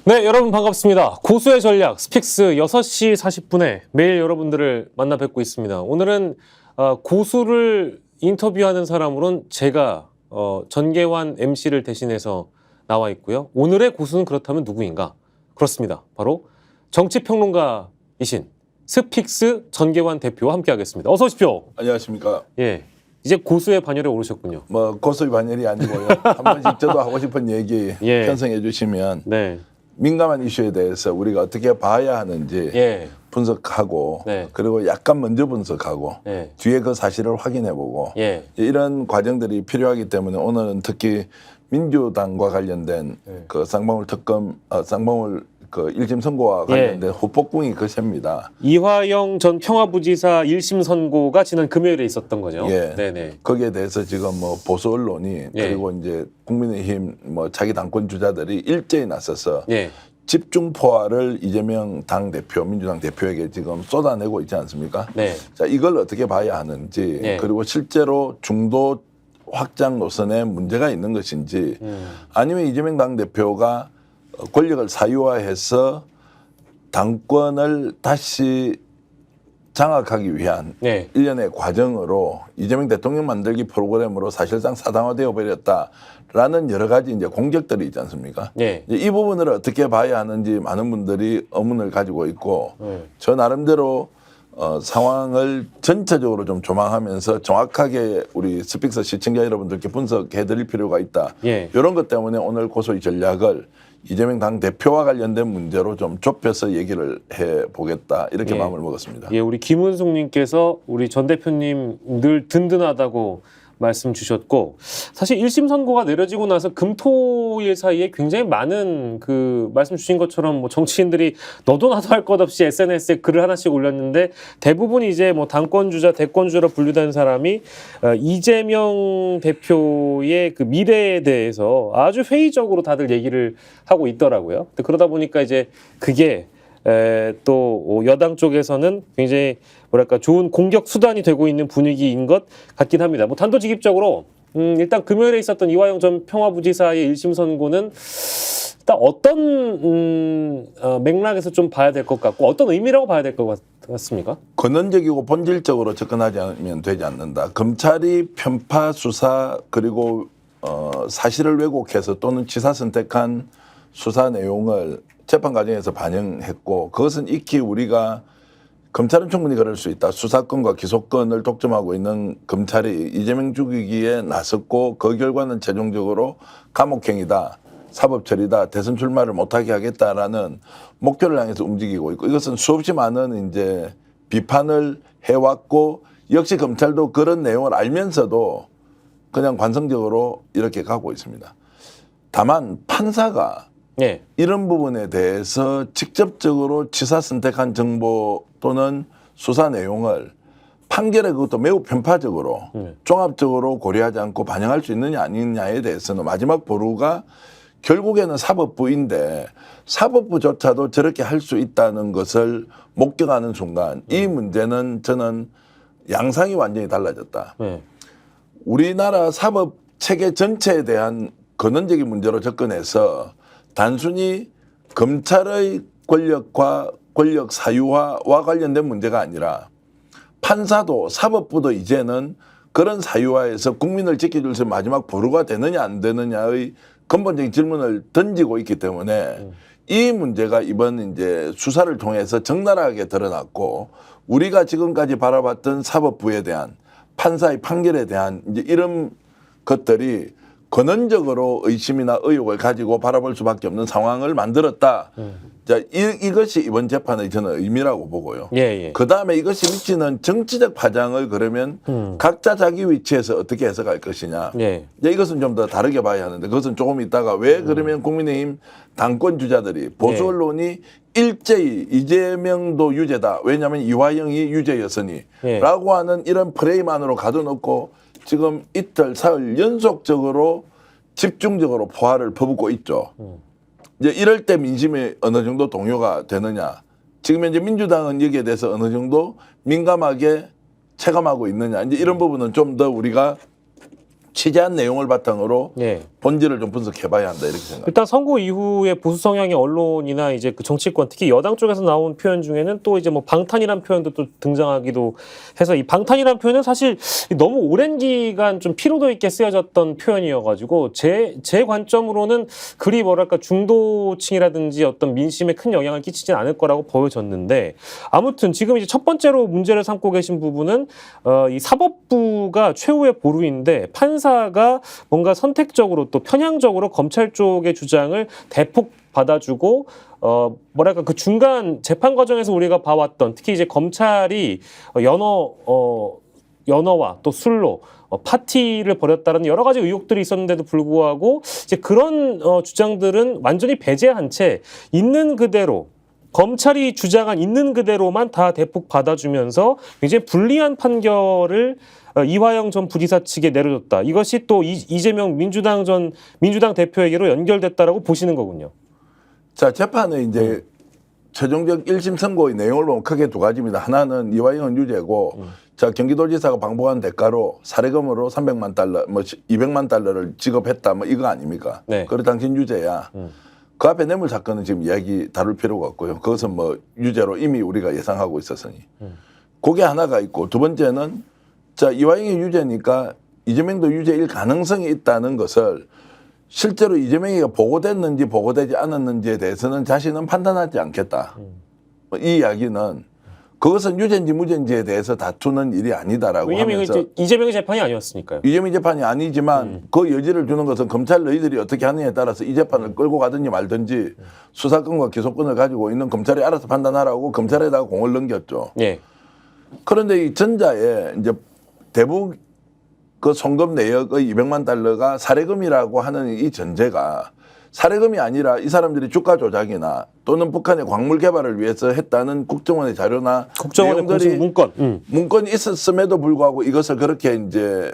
네, 여러분 반갑습니다. 고수의 전략 스픽스 6시 40분에 매일 여러분들을 만나 뵙고 있습니다. 오늘은 고수를 인터뷰하는 사람으로는 제가 전계환 MC를 대신해서 나와 있고요. 오늘의 고수는 그렇다면 누구인가? 그렇습니다. 바로 정치평론가이신 스픽스 전계환 대표와 함께하겠습니다. 어서 오십시오. 안녕하십니까. 예, 이제 고수의 반열에 오르셨군요. 뭐 고수의 반열이 아니고요. 한 번씩 저도 하고 싶은 얘기 예. 편성해 주시면 네, 민감한 이슈에 대해서 우리가 어떻게 봐야 하는지 예, 분석하고 네. 그리고 약간 먼저 분석하고 예, 뒤에 그 사실을 확인해보고 예, 이런 과정들이 필요하기 때문에 오늘은 특히 민주당과 관련된 그 쌍방울 특검, 쌍방울 그 1심 선고와 관련된 후폭풍이 거셉니다. 이화영 전 평화부지사 1심 선고가 지난 금요일에 있었던 거죠. 예. 네네. 거기에 대해서 지금 뭐 보수 언론이 그리고 이제 국민의힘 뭐 자기 당권 주자들이 일제히 나서서 예. 집중 포화를 이재명 당 대표, 민주당 대표에게 지금 쏟아내고 있지 않습니까? 네. 자, 이걸 어떻게 봐야 하는지 예. 그리고 실제로 중도 확장 노선에 문제가 있는 것인지 아니면 이재명 당 대표가 권력을 사유화해서 당권을 다시 장악하기 위한 네. 일련의 과정으로 이재명 대통령 만들기 프로그램으로 사실상 사당화되어 버렸다라는 여러 가지 이제 공격들이 있지 않습니까? 네. 이제 이 부분을 어떻게 봐야 하는지 많은 분들이 의문을 가지고 있고 저 나름대로 상황을 전체적으로 좀 조망하면서 정확하게 우리 스픽스 시청자 여러분들께 분석해 드릴 필요가 있다. 예. 이런 것 때문에 오늘 고소의 전략을 이재명 당 대표와 관련된 문제로 좀 좁혀서 얘기를 해보겠다. 이렇게 예. 마음을 먹었습니다. 예, 우리 김은숙님께서 우리 전 대표님 늘 든든하다고 말씀 주셨고, 사실 1심 선고가 내려지고 나서 금토일 사이에 굉장히 많은 그 말씀 주신 것처럼 뭐 정치인들이 너도 나도 할 것 없이 SNS에 글을 하나씩 올렸는데 대부분 이제 뭐 당권주자, 대권주자로 분류된 사람이 이재명 대표의 그 미래에 대해서 아주 회의적으로 다들 얘기를 하고 있더라고요. 근데 그러다 보니까 이제 그게 또 여당 쪽에서는 굉장히 뭐랄까 좋은 공격 수단이 되고 있는 분위기인 것 같긴 합니다. 뭐 단도직입적으로 일단 금요일에 있었던 이화영 전 평화부지사의 1심 선고는 일단 어떤 맥락에서 좀 봐야 될 것 같고 어떤 의미라고 봐야 될 것 같습니까? 근원적이고 본질적으로 접근하지 않으면 되지 않는다. 검찰이 편파 수사 그리고 사실을 왜곡해서 또는 지사 선택한 수사 내용을 재판 과정에서 반영했고 그것은 익히 우리가 검찰은 충분히 그럴 수 있다. 수사권과 기소권을 독점하고 있는 검찰이 이재명 죽이기에 나섰고 그 결과는 최종적으로 감옥행이다. 사법처리다. 대선 출마를 못하게 하겠다라는 목표를 향해서 움직이고 있고 이것은 수없이 많은 이제 비판을 해왔고 역시 검찰도 그런 내용을 알면서도 그냥 관성적으로 이렇게 가고 있습니다. 다만 판사가 네. 이런 부분에 대해서 직접적으로 지사 선택한 정보 또는 수사 내용을 판결에 그것도 매우 편파적으로 종합적으로 고려하지 않고 반영할 수 있느냐 아니냐에 대해서는 마지막 보루가 결국에는 사법부인데 사법부조차도 저렇게 할 수 있다는 것을 목격하는 순간 이 문제는 저는 양상이 완전히 달라졌다. 네. 우리나라 사법 체계 전체에 대한 근원적인 문제로 접근해서 단순히 검찰의 권력과 권력 사유화와 관련된 문제가 아니라 판사도 사법부도 이제는 그런 사유화에서 국민을 지켜줄 수 마지막 보루가 되느냐 안 되느냐의 근본적인 질문을 던지고 있기 때문에 이 문제가 이번 이제 수사를 통해서 적나라하게 드러났고 우리가 지금까지 바라봤던 사법부에 대한 판사의 판결에 대한 이제 이런 것들이 근원적으로 의심이나 의혹을 가지고 바라볼 수밖에 없는 상황을 만들었다. 자, 이것이 이번 재판의 저는 의미라고 보고요. 예. 그 다음에 이것이 미치는 정치적 파장을 그러면 각자 자기 위치에서 어떻게 해석할 것이냐. 예. 이제 이것은 좀 더 다르게 봐야 하는데 그것은 조금 있다가 왜 그러면 국민의힘 당권 주자들이 보수 언론이 일제히 이재명도 유죄다. 왜냐하면 이화영이 유죄였으니 라고 하는 이런 프레임 안으로 가둬놓고 지금 이틀, 사흘 연속적으로 집중적으로 포화를 퍼붓고 있죠. 이제 이럴 때 민심이 어느 정도 동요가 되느냐. 지금 현재 민주당은 여기에 대해서 어느 정도 민감하게 체감하고 있느냐. 이제 이런 부분은 좀 더 우리가 취재한 내용을 바탕으로 본질을 좀 분석해봐야 한다 이렇게 생각합니다. 일단 선거 이후에 보수 성향의 언론이나 이제 그 정치권 특히 여당 쪽에서 나온 표현 중에는 또 이제 뭐 방탄이란 표현도 또 등장하기도 해서 이 방탄이란 표현은 사실 너무 오랜 기간 좀 피로도 있게 쓰여졌던 표현이어가지고 제 관점으로는 그리 뭐랄까 중도층이라든지 어떤 민심에 큰 영향을 끼치진 않을 거라고 보여졌는데 아무튼 지금 이제 첫 번째로 문제를 삼고 계신 부분은 이 사법부가 최후의 보루인데 판사가 뭔가 선택적으로 또 편향적으로 검찰 쪽의 주장을 대폭 받아주고 뭐랄까 그 중간 재판 과정에서 우리가 봐왔던 특히 이제 검찰이 연어와 또 술로 파티를 벌였다는 여러 가지 의혹들이 있었는데도 불구하고 이제 그런 주장들은 완전히 배제한 채 있는 그대로 검찰이 주장한 있는 그대로만 다 대폭 받아주면서 굉장히 불리한 판결을 이화영 전 부지사 측에 내려줬다. 이것이 또 이재명 민주당 대표에게로 연결됐다라고 보시는 거군요. 자, 재판의 이제 최종적 1심 선고의 내용을 보면 크게 두 가지입니다. 하나는 이화영은 유죄고, 자, 경기도지사가 방북한 대가로 사례금으로 300만 달러, 뭐 200만 달러를 지급했다, 뭐 이거 아닙니까? 네. 그래 당신 유죄야. 그 앞에 뇌물 사건은 지금 이야기 다룰 필요가 없고요. 그것은 뭐 유죄로 이미 우리가 예상하고 있었으니. 그게 하나가 있고, 두 번째는 자, 이화영이 유죄니까 이재명도 유죄일 가능성이 있다는 것을 실제로 이재명이가 보고됐는지 보고되지 않았는지에 대해서는 자신은 판단하지 않겠다. 이 이야기는 그것은 유죄인지 무죄인지에 대해서 다투는 일이 아니다라고 왜냐하면 하면서 이재명의 재판이 아니었으니까요. 이재명 재판이 아니지만 그 여지를 주는 것은 검찰 너희들이 어떻게 하느냐에 따라서 이 재판을 끌고 가든지 말든지 수사권과 기소권을 가지고 있는 검찰이 알아서 판단하라고 검찰에다가 공을 넘겼죠. 예. 그런데 이 전자에 이제 대북 그 송금 내역의 200만 달러가 사례금이라고 하는 이 전제가 사례금이 아니라 이 사람들이 주가 조작이나 또는 북한의 광물 개발을 위해서 했다는 국정원의 자료나 국정원의 공식 문건이 있었음에도 불구하고 이것을 그렇게 이제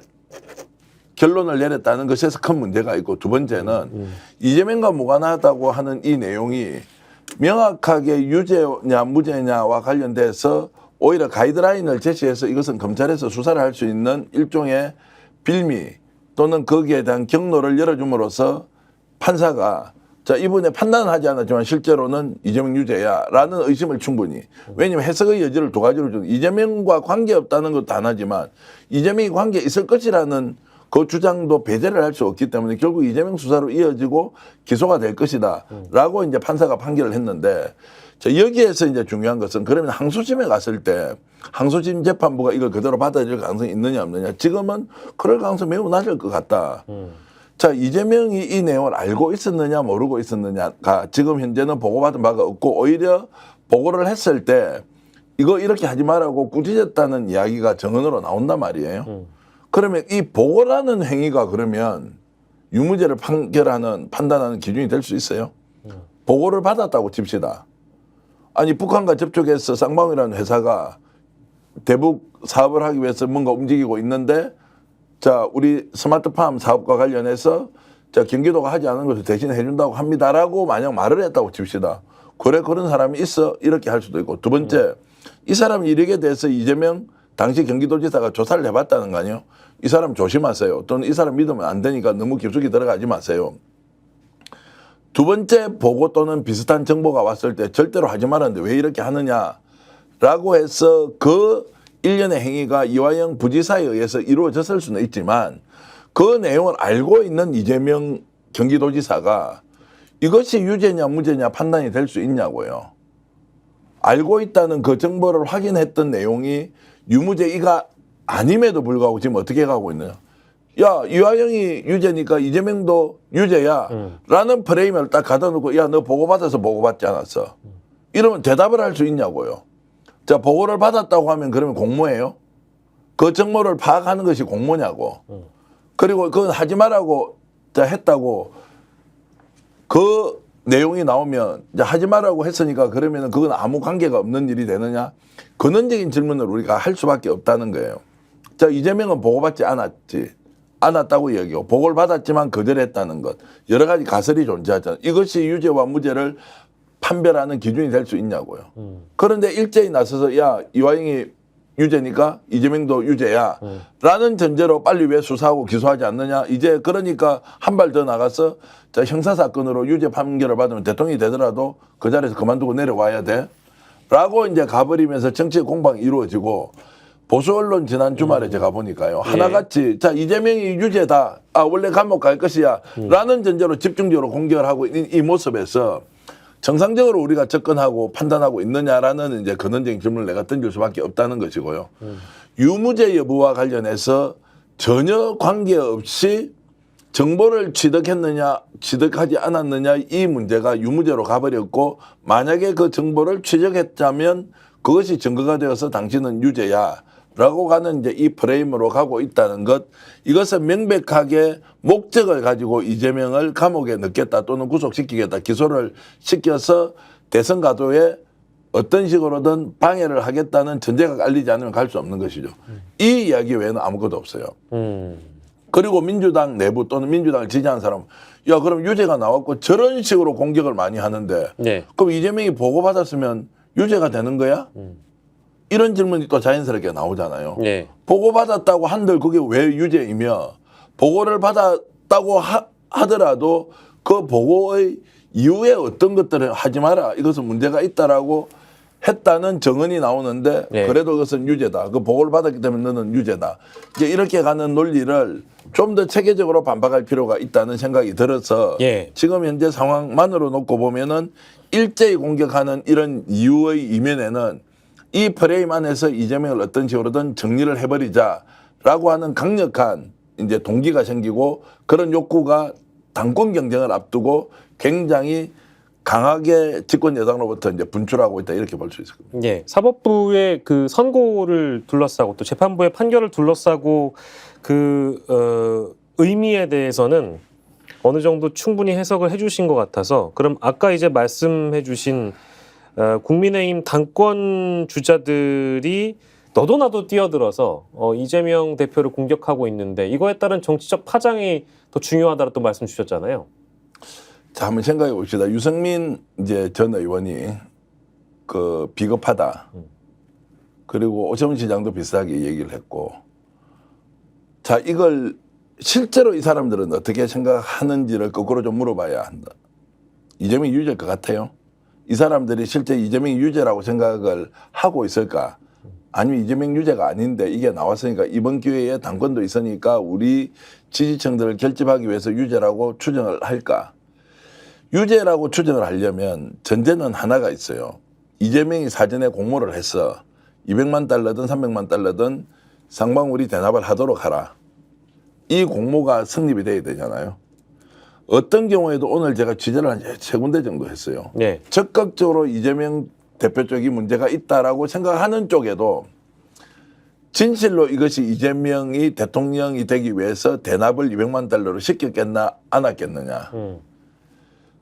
결론을 내렸다는 것에서 큰 문제가 있고, 두 번째는 이재명과 무관하다고 하는 이 내용이 명확하게 유죄냐 무죄냐와 관련돼서 오히려 가이드라인을 제시해서 이것은 검찰에서 수사를 할 수 있는 일종의 빌미 또는 거기에 대한 경로를 열어줌으로써 판사가 자, 이번에 판단은 하지 않았지만 실제로는 이재명 유죄야라는 의심을 충분히, 왜냐하면 해석의 여지를 두 가지로 주는, 이재명과 관계없다는 것도 하나지만 이재명이 관계 있을 것이라는 그 주장도 배제를 할 수 없기 때문에 결국 이재명 수사로 이어지고 기소가 될 것이다 라고 이제 판사가 판결을 했는데, 자, 여기에서 이제 중요한 것은 그러면 항소심에 갔을 때 항소심 재판부가 이걸 그대로 받아들일 가능성이 있느냐 없느냐. 지금은 그럴 가능성이 매우 낮을 것 같다. 자, 이재명이 이 내용을 알고 있었느냐 모르고 있었느냐가 지금 현재는 보고받은 바가 없고, 오히려 보고를 했을 때 이거 이렇게 하지 말라고 꾸짖었다는 이야기가 정언으로 나온단 말이에요. 그러면 이 보고라는 행위가 그러면 유무죄를 판단하는 기준이 될 수 있어요? 보고를 받았다고 칩시다. 아니, 북한과 접촉해서 쌍방이라는 회사가 대북 사업을 하기 위해서 뭔가 움직이고 있는데, 자, 우리 스마트팜 사업과 관련해서 자, 경기도가 하지 않은 것을 대신 해준다고 합니다라고 만약 말을 했다고 칩시다. 그래, 그런 사람이 있어. 이렇게 할 수도 있고. 두 번째, 이 사람 일에 대해서 이재명 당시 경기도지사가 조사를 해봤다는 거 아니에요? 이 사람 조심하세요. 또는 이 사람 믿으면 안 되니까 너무 깊숙이 들어가지 마세요. 두 번째 보고 또는 비슷한 정보가 왔을 때 절대로 하지 말았는데 왜 이렇게 하느냐라고 해서 그 일련의 행위가 이화영 부지사에 의해서 이루어졌을 수는 있지만, 그 내용을 알고 있는 이재명 경기도지사가 이것이 유죄냐 무죄냐 판단이 될 수 있냐고요. 알고 있다는 그 정보를 확인했던 내용이 유무죄가 아님에도 불구하고 지금 어떻게 가고 있느냐. 야, 이화영이 유죄니까 이재명도 유죄야 라는 프레임을 딱 가다 놓고, 야, 너 보고받아서 보고받지 않았어. 이러면 대답을 할 수 있냐고요. 자, 보고를 받았다고 하면 그러면 공모예요? 그 정보를 파악하는 것이 공모냐고. 그리고 그건 하지 말라고 했다고 그 내용이 나오면 이제 하지 말라고 했으니까 그러면 그건 아무 관계가 없는 일이 되느냐? 근원적인 질문을 우리가 할 수밖에 없다는 거예요. 자, 이재명은 보고받지 않았다고 얘기하고, 보고를 받았지만 거절했다는 것, 여러 가지 가설이 존재하잖아요. 이것이 유죄와 무죄를 판별하는 기준이 될 수 있냐고요. 그런데 일제히 나서서 야, 이화영이 유죄니까 이재명도 유죄야. 라는 전제로 빨리 왜 수사하고 기소하지 않느냐. 이제 그러니까 한 발 더 나가서 자, 형사사건으로 유죄 판결을 받으면 대통령이 되더라도 그 자리에서 그만두고 내려와야 돼. 라고 이제 가버리면서 정치의 공방이 이루어지고 보수 언론 지난 주말에 제가 보니까요. 하나같이 자, 이재명이 유죄다. 아, 원래 감옥 갈 것이야. 라는 전제로 집중적으로 공격을 하고 있는 이 모습에서 정상적으로 우리가 접근하고 판단하고 있느냐라는 이제 근원적인 질문을 내가 던질 수밖에 없다는 것이고요. 유무죄 여부와 관련해서 전혀 관계없이 정보를 취득했느냐 취득하지 않았느냐 이 문제가 유무죄로 가버렸고 만약에 그 정보를 취득했다면 그것이 증거가 되어서 당신은 유죄야 라고 가는 이제 이 프레임으로 가고 있다는 것, 이것은 명백하게 목적을 가지고 이재명을 감옥에 넣겠다 또는 구속시키겠다, 기소를 시켜서 대선 가도에 어떤 식으로든 방해를 하겠다는 전제가 깔리지 않으면 갈 수 없는 것이죠. 이 이야기 외에는 아무것도 없어요. 그리고 민주당 내부 또는 민주당을 지지하는 사람은 야, 그럼 유죄가 나왔고 저런 식으로 공격을 많이 하는데 네. 그럼 이재명이 보고받았으면 유죄가 되는 거야? 이런 질문이 또 자연스럽게 나오잖아요. 네. 보고받았다고 한들 그게 왜 유죄이며 보고를 받았다고 하더라도 그 보고의 이후에 어떤 것들을 하지 마라. 이것은 문제가 있다라고 했다는 정언이 나오는데 네. 그래도 그것은 유죄다. 그 보고를 받았기 때문에 너는 유죄다. 이제 이렇게 가는 논리를 좀 더 체계적으로 반박할 필요가 있다는 생각이 들어서 예. 지금 현재 상황만으로 놓고 보면은 일제히 공격하는 이런 이유의 이면에는 이 프레임 안에서 이재명을 어떤 식으로든 정리를 해버리자라고 하는 강력한 이제 동기가 생기고 그런 욕구가 당권 경쟁을 앞두고 굉장히 강하게 집권 여당으로부터 이제 분출하고 있다 이렇게 볼 수 있을 겁니다. 예, 사법부의 그 선고를 둘러싸고 또 재판부의 판결을 둘러싸고 그 의미에 대해서는 어느 정도 충분히 해석을 해주신 것 같아서 그럼 아까 이제 말씀해주신 국민의힘 당권 주자들이 너도 나도 뛰어들어서 이재명 대표를 공격하고 있는데 이거에 따른 정치적 파장이 더 중요하다고 또 말씀 주셨잖아요. 자, 한번 생각해 봅시다. 유승민 이제 전 의원이 그 비겁하다. 그리고 오세훈 시장도 비슷하게 얘기를 했고, 자, 이걸 실제로 이 사람들은 어떻게 생각하는지를 거꾸로 좀 물어봐야 한다. 이재명이 유죄일 것 같아요? 이 사람들이 실제 이재명이 유죄라고 생각을 하고 있을까? 아니면 이재명 유죄가 아닌데 이게 나왔으니까 이번 기회에 당권도 있으니까 우리 지지층들을 결집하기 위해서 유죄라고 추정을 할까? 유죄라고 추정을 하려면 전제는 하나가 있어요. 이재명이 사전에 공모를 해서 200만 달러든 300만 달러든 상방울이 대납을 하도록 하라. 이 공모가 성립이 돼야 되잖아요. 어떤 경우에도 오늘 제가 취재를 한 세 군데 정도 했어요. 네. 적극적으로 이재명 대표 쪽이 문제가 있다라고 생각하는 쪽에도 진실로 이것이 이재명이 대통령이 되기 위해서 대납을 200만 달러로 시켰겠나 안 했겠느냐.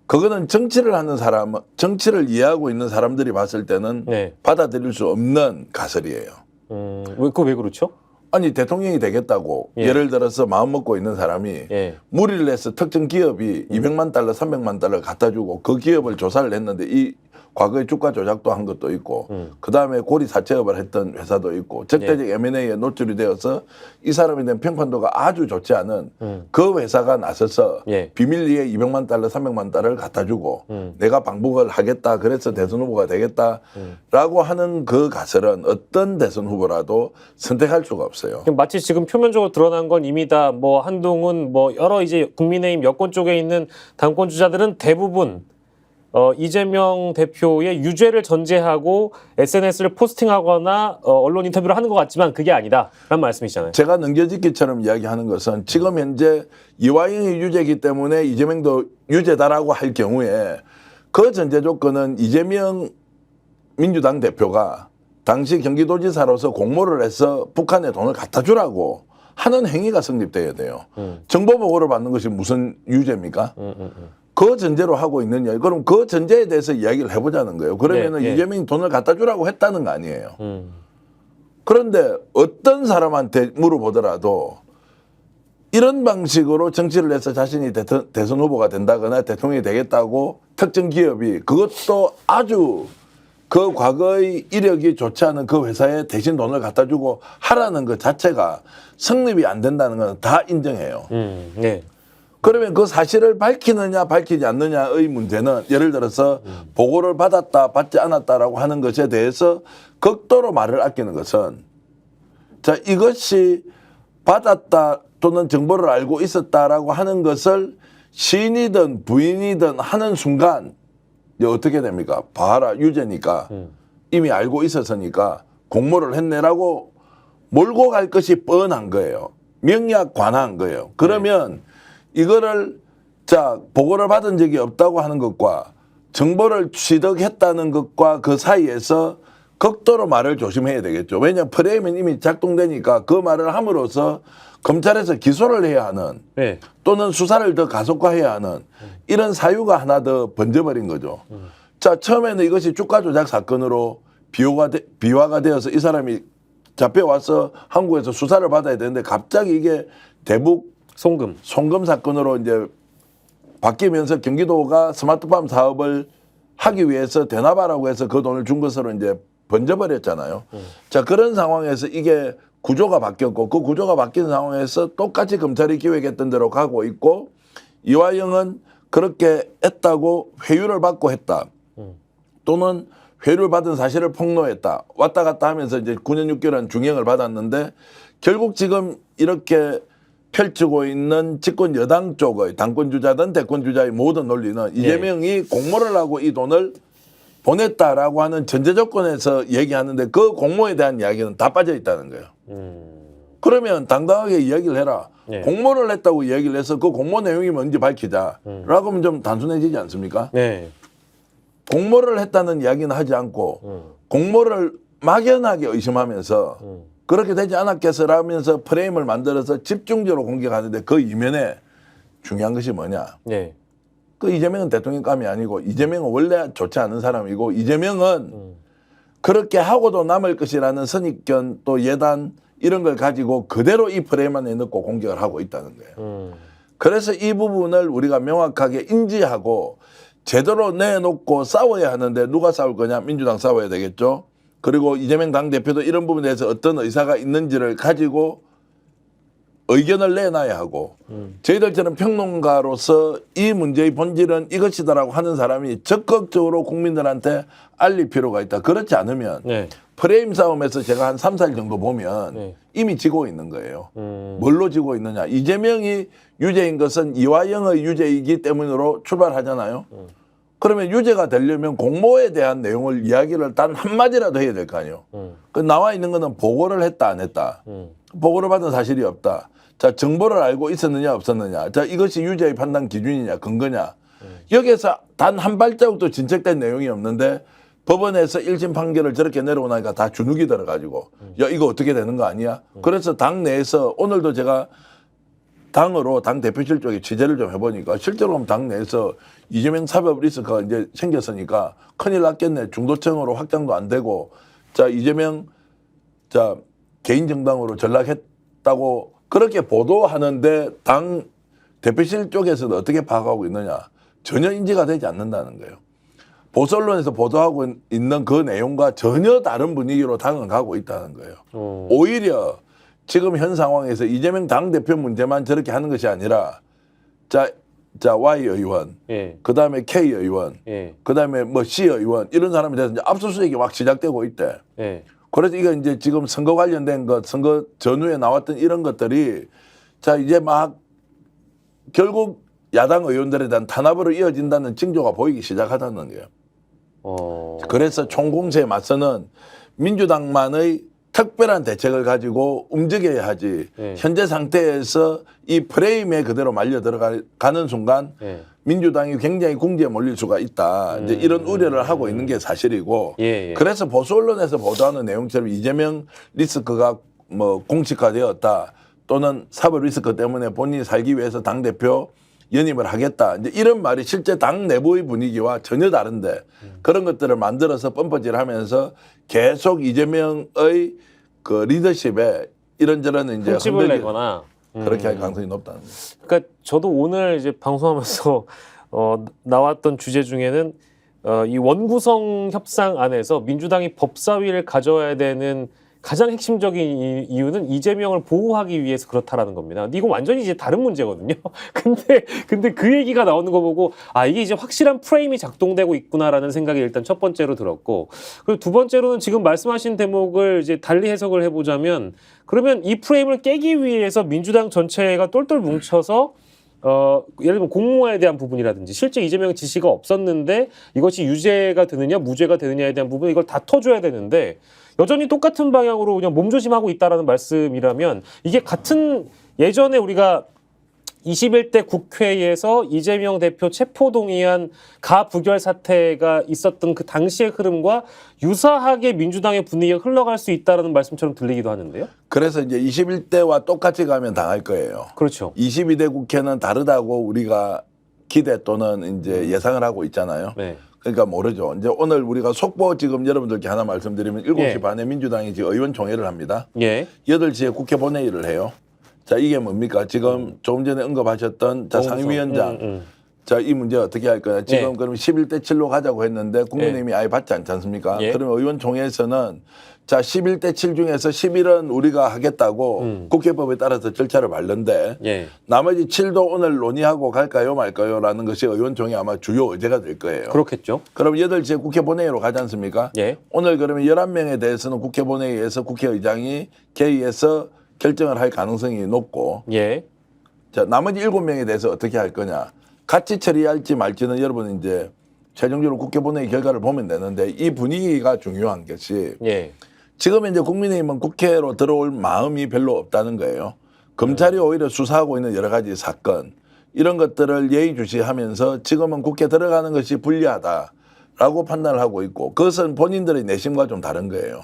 그거는 정치를 하는 사람, 정치를 이해하고 있는 사람들이 봤을 때는 네. 받아들일 수 없는 가설이에요. 그거 왜 그렇죠? 아니 대통령이 되겠다고 예. 예를 들어서 마음 먹고 있는 사람이 예. 무리를 해서 특정 기업이 200만 달러, 300만 달러 갖다 주고 그 기업을 조사를 했는데 이 과거에 주가 조작도 한 것도 있고 그다음에 고리 사채업을 했던 회사도 있고 적대적 M&A에 노출이 되어서 이 사람에 대한 평판도가 아주 좋지 않은 그 회사가 나서서 예. 비밀리에 200만 달러, 300만 달러를 갖다 주고 내가 방북을 하겠다 그래서 대선 후보가 되겠다라고 하는 그 가설은 어떤 대선 후보라도 선택할 수가 없어요. 마치 지금 표면적으로 드러난 건 이미 다 뭐 한동훈 뭐 여러 이제 국민의힘 여권 쪽에 있는 당권 주자들은 대부분 이재명 대표의 유죄를 전제하고 SNS를 포스팅하거나 언론 인터뷰를 하는 것 같지만 그게 아니다라는 말씀이시잖아요. 제가 넘겨짓기처럼 이야기하는 것은 지금 현재 이화영이 유죄이기 때문에 이재명도 유죄다라고 할 경우에 그 전제 조건은 이재명 민주당 대표가 당시 경기도지사로서 공모를 해서 북한에 돈을 갖다 주라고 하는 행위가 성립돼야 돼요. 정보 보고를 받는 것이 무슨 유죄입니까? 그 전제로 하고 있느냐. 그럼 그 전제에 대해서 이야기를 해보자는 거예요. 그러면은 예. 이재명이 돈을 갖다 주라고 했다는 거 아니에요. 그런데 어떤 사람한테 물어보더라도 이런 방식으로 정치를 해서 자신이 대선 후보가 된다거나 대통령이 되겠다고 특정 기업이 그것도 아주 그 과거의 이력이 좋지 않은 그 회사에 대신 돈을 갖다 주고 하라는 것 자체가 성립이 안 된다는 건 다 인정해요. 네. 그러면 그 사실을 밝히느냐 밝히지 않느냐의 문제는 예를 들어서 보고를 받았다 받지 않았다라고 하는 것에 대해서 극도로 말을 아끼는 것은 자 이것이 받았다 또는 정보를 알고 있었다라고 하는 것을 시인이든 부인이든 하는 순간 이제 어떻게 됩니까? 봐라 유죄니까 이미 알고 있었으니까 공모를 했네라고 몰고 갈 것이 뻔한 거예요. 명약 관한 거예요. 그러면 이거를 자 보고를 받은 적이 없다고 하는 것과 정보를 취득했다는 것과 그 사이에서 극도로 말을 조심해야 되겠죠. 왜냐하면 프레임은 이미 작동되니까 그 말을 함으로써 검찰에서 기소를 해야 하는 네. 또는 수사를 더 가속화해야 하는 이런 사유가 하나 더 번져버린 거죠. 자 처음에는 이것이 주가 조작 사건으로 비화가 되어서 이 사람이 잡혀와서 한국에서 수사를 받아야 되는데 갑자기 이게 대북 송금 사건으로 이제 바뀌면서 경기도가 스마트팜 사업을 하기 위해서 대납하라고 해서 그 돈을 준 것으로 이제 번져버렸잖아요. 자 그런 상황에서 이게 구조가 바뀌었고 그 구조가 바뀐 상황에서 똑같이 검찰이 기획했던 대로 가고 있고 이화영은 그렇게 했다고 회유를 받고 했다. 또는 회유를 받은 사실을 폭로했다. 왔다 갔다 하면서 이제 9년 6개월한 중형을 받았는데 결국 지금 이렇게 펼치고 있는 집권 여당 쪽의 당권 주자든 대권 주자의 모든 논리는 이재명이 공모를 하고 이 돈을 보냈다라고 하는 전제 조건에서 얘기하는데 그 공모에 대한 이야기는 다 빠져 있다는 거예요. 그러면 당당하게 이야기를 해라. 네. 공모를 했다고 이야기를 해서 그 공모 내용이 뭔지 밝히자라고 하면 좀 단순해지지 않습니까? 네. 공모를 했다는 이야기는 하지 않고 공모를 막연하게 의심하면서 그렇게 되지 않았겠어라면서 프레임을 만들어서 집중적으로 공격하는데 그 이면에 중요한 것이 뭐냐. 네. 그 이재명은 대통령감이 아니고 이재명은 원래 좋지 않은 사람이고 이재명은 그렇게 하고도 남을 것이라는 선입견 또 예단 이런 걸 가지고 그대로 이 프레임 안에 넣고 공격을 하고 있다는 거예요. 그래서 이 부분을 우리가 명확하게 인지하고 제대로 내놓고 싸워야 하는데 누가 싸울 거냐? 민주당 싸워야 되겠죠. 그리고 이재명 당대표도 이런 부분에 대해서 어떤 의사가 있는지를 가지고 의견을 내놔야 하고 저희들처럼 평론가로서 이 문제의 본질은 이것이다라고 하는 사람이 적극적으로 국민들한테 알릴 필요가 있다. 그렇지 않으면 네. 프레임 싸움에서 제가 한 3, 4일 정도 보면 네. 이미 지고 있는 거예요. 뭘로 지고 있느냐. 이재명이 유죄인 것은 이화영의 유죄이기 때문으로 출발하잖아요. 그러면 유죄가 되려면 공모에 대한 내용을 이야기를 단 한마디라도 해야 될 거 아니에요. 그 나와 있는 거는 보고를 했다 안 했다. 보고를 받은 사실이 없다. 자 정보를 알고 있었느냐 없었느냐. 자 이것이 유죄의 판단 기준이냐 근거냐. 여기에서 단 한 발자국도 진척된 내용이 없는데 법원에서 1심 판결을 저렇게 내려오니까 다 주눅이 들어가지고 야 이거 어떻게 되는 거 아니야. 그래서 당 내에서 오늘도 제가 당으로 당 대표실 쪽에 취재를 좀 해보니까 실제로 보면 당 내에서 이재명 사법 리스크가 이제 생겼으니까 큰일 났겠네. 중도층으로 확장도 안 되고 자 이재명 자 개인 정당으로 전락했다고 그렇게 보도하는데 당 대표실 쪽에서는 어떻게 파악하고 있느냐. 전혀 인지가 되지 않는다는 거예요. 보수 언론에서 보도하고 있는 그 내용과 전혀 다른 분위기로 당은 가고 있다는 거예요. 오히려 지금 현 상황에서 이재명 당대표 문제만 저렇게 하는 것이 아니라 자 Y 의원, 예. 그다음에 K 의원, 예. 그다음에 뭐 C 의원 이런 사람에 대해서 이제 압수수색이 막 시작되고 있대. 예. 그래서 이거 이제 지금 선거 관련된 것, 선거 전후에 나왔던 이런 것들이 자 이제 막 결국 야당 의원들에 대한 탄압으로 이어진다는 징조가 보이기 시작하다는 거예요. 그래서 총공세에 맞서는 민주당만의 특별한 대책을 가지고 움직여야 하지. 네. 현재 상태에서 이 프레임에 그대로 말려 들어가는 순간 네. 민주당이 굉장히 궁지에 몰릴 수가 있다. 이제 이런 우려를 하고 있는 게 사실이고. 예. 그래서 보수 언론에서 보도하는 내용처럼 이재명 리스크가 뭐 공식화되었다. 또는 사법 리스크 때문에 본인이 살기 위해서 당대표 연임을 하겠다. 이제 이런 말이 실제 당 내부의 분위기와 전혀 다른데 그런 것들을 만들어서 뻔뻔질하면서 계속 이재명의 그 리더십에 이런저런 이제 흠집을 내거나 그렇게 할 가능성이 높다는 거예요. 그러니까 저도 오늘 이제 방송하면서 나왔던 주제 중에는 이 원구성 협상 안에서 민주당이 법사위를 가져야 되는 가장 핵심적인 이유는 이재명을 보호하기 위해서 그렇다라는 겁니다. 근데 이거 완전히 이제 다른 문제거든요. 근데 그 얘기가 나오는 거 보고 아 이게 이제 확실한 프레임이 작동되고 있구나라는 생각이 일단 첫 번째로 들었고, 그리고 두 번째로는 지금 말씀하신 대목을 이제 달리 해석을 해보자면, 그러면 이 프레임을 깨기 위해서 민주당 전체가 똘똘 뭉쳐서 예를 들면 공모에 대한 부분이라든지 실제 이재명 지시가 없었는데 이것이 유죄가 되느냐 무죄가 되느냐에 대한 부분, 이걸 다퉈줘야 되는데 여전히 똑같은 방향으로 그냥 몸조심하고 있다라는 말씀이라면, 이게 같은 예전에 우리가 21대 국회에서 이재명 대표 체포동의안 가부결 사태가 있었던 그 당시의 흐름과 유사하게 민주당의 분위기가 흘러갈 수 있다는 말씀처럼 들리기도 하는데요. 그래서 이제 21대와 똑같이 가면 당할 거예요. 그렇죠. 22대 국회는 다르다고 우리가 기대 또는 이제 예상을 하고 있잖아요. 네. 그러니까 모르죠. 이제 오늘 우리가 속보 지금 여러분들께 하나 말씀드리면 7시 예. 반에 민주당이 지금 의원총회를 합니다. 예. 8시에 국회 본회의를 해요. 자, 이게 뭡니까? 지금 조금 전에 언급하셨던 자, 상임위원장. 자, 이 문제 어떻게 할 거냐. 지금 예. 그럼 11대 7로 가자고 했는데 국민의힘이 아예 받지 않지 않습니까? 예. 그러면 의원총회에서는 자, 11대 7 중에서 11은 우리가 하겠다고 국회법에 따라서 절차를 밟는데 예. 나머지 7도 오늘 논의하고 갈까요 말까요? 라는 것이 의원총회 아마 주요 의제가 될 거예요. 그렇겠죠. 그럼 8시에 국회 본회의로 가지 않습니까? 예. 오늘 그러면 11명에 대해서는 국회 본회의에서 국회의장이 개의해서 결정을 할 가능성이 높고, 예. 자, 나머지 7명에 대해서 어떻게 할 거냐. 같이 처리할지 말지는 여러분 이제 최종적으로 국회 본회의 결과를 보면 되는데, 이 분위기가 중요한 것이 예. 지금 이제 국민의힘은 국회로 들어올 마음이 별로 없다는 거예요. 검찰이 오히려 수사하고 있는 여러 가지 사건, 이런 것들을 예의주시하면서 지금은 국회 들어가는 것이 불리하다라고 판단을 하고 있고, 그것은 본인들의 내심과 좀 다른 거예요.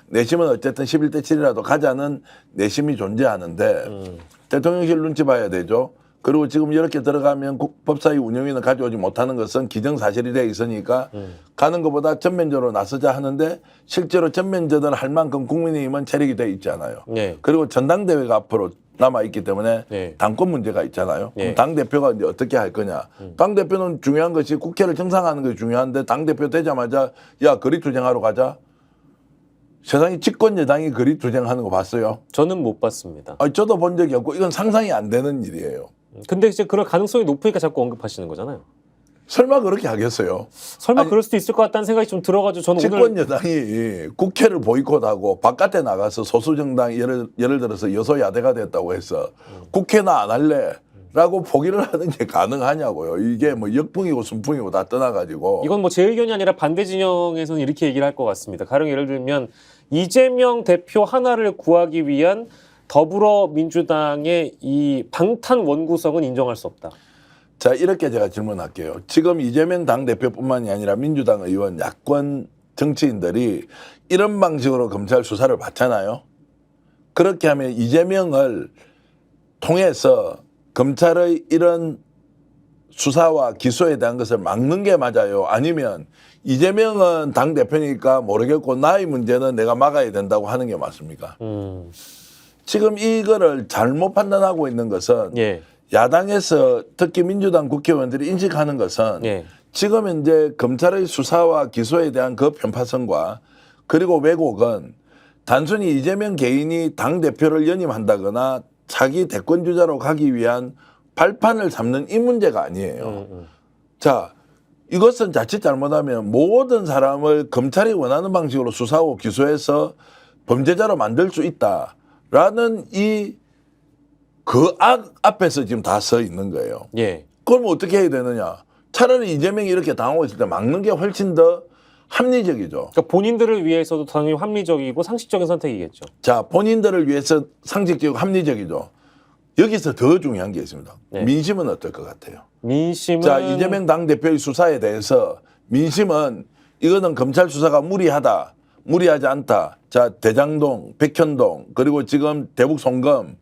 내심은 어쨌든 11대 7이라도 가자는 내심이 존재하는데 대통령실 눈치 봐야 되죠. 그리고 지금 이렇게 들어가면 법사위 운영위는 가져오지 못하는 것은 기정사실이 돼 있으니까 가는 것보다 전면적으로 나서자 하는데, 실제로 전면전을 할 만큼 국민의힘은 체력이 돼 있잖아요. 네. 그리고 전당대회가 앞으로 남아있기 때문에 네. 당권 문제가 있잖아요. 네. 그럼 당대표가 이제 어떻게 할 거냐. 당대표는 중요한 것이 국회를 정상화하는 것이 중요한데, 당대표 되자마자 야 거리투쟁하러 가자. 세상에 집권 여당이 거리투쟁하는 거 봤어요? 저는 못 봤습니다. 아니, 저도 본 적이 없고 이건 상상이 안 되는 일이에요. 근데 이제 그럴 가능성이 높으니까 자꾸 언급하시는 거잖아요. 설마 그렇게 하겠어요? 설마 아니, 그럴 수도 있을 것 같다는 생각이 좀 들어가지고 저는 집권 오늘 여당이 국회를 보이콧하고 바깥에 나가서 소수정당 예를 들어서 여소야대가 됐다고 해서 국회나 안 할래? 라고 포기를 하는 게 가능하냐고요. 이게 뭐 역풍이고 순풍이고 다 떠나가지고. 이건 뭐 제 의견이 아니라 반대 진영에서는 이렇게 얘기를 할 것 같습니다. 가령 예를 들면 이재명 대표 하나를 구하기 위한 더불어민주당의 이 방탄 원구성은 인정할 수 없다. 자, 이렇게 제가 질문할게요. 지금 이재명 당대표뿐만이 아니라 민주당 의원, 야권 정치인들이 이런 방식으로 검찰 수사를 받잖아요. 그렇게 하면 이재명을 통해서 검찰의 이런 수사와 기소에 대한 것을 막는 게 맞아요? 아니면 이재명은 당대표니까 모르겠고 나의 문제는 내가 막아야 된다고 하는 게 맞습니까? 지금 이거를 잘못 판단하고 있는 것은 예. 야당에서 특히 민주당 국회의원들이 인식하는 것은 예. 지금 이제 검찰의 수사와 기소에 대한 그 편파성과 그리고 왜곡은 단순히 이재명 개인이 당대표를 연임한다거나 자기 대권주자로 가기 위한 발판을 삼는 이 문제가 아니에요. 자, 이것은 자칫 잘못하면 모든 사람을 검찰이 원하는 방식으로 수사하고 기소해서 범죄자로 만들 수 있다라는 그 악 앞에서 지금 다 서 있는 거예요. 예. 그럼 어떻게 해야 되느냐? 차라리 이재명이 이렇게 당하고 있을 때 막는 게 훨씬 더 합리적이죠. 그러니까 본인들을 위해서도 당연히 합리적이고 상식적인 선택이겠죠. 자, 본인들을 위해서 상식적이고 합리적이죠. 여기서 더 중요한 게 있습니다. 네. 민심은 어떨 것 같아요? 민심은 자, 이재명 당대표의 수사에 대해서 민심은 이거는 검찰 수사가 무리하다, 무리하지 않다. 자, 대장동, 백현동, 그리고 지금 대북 송금,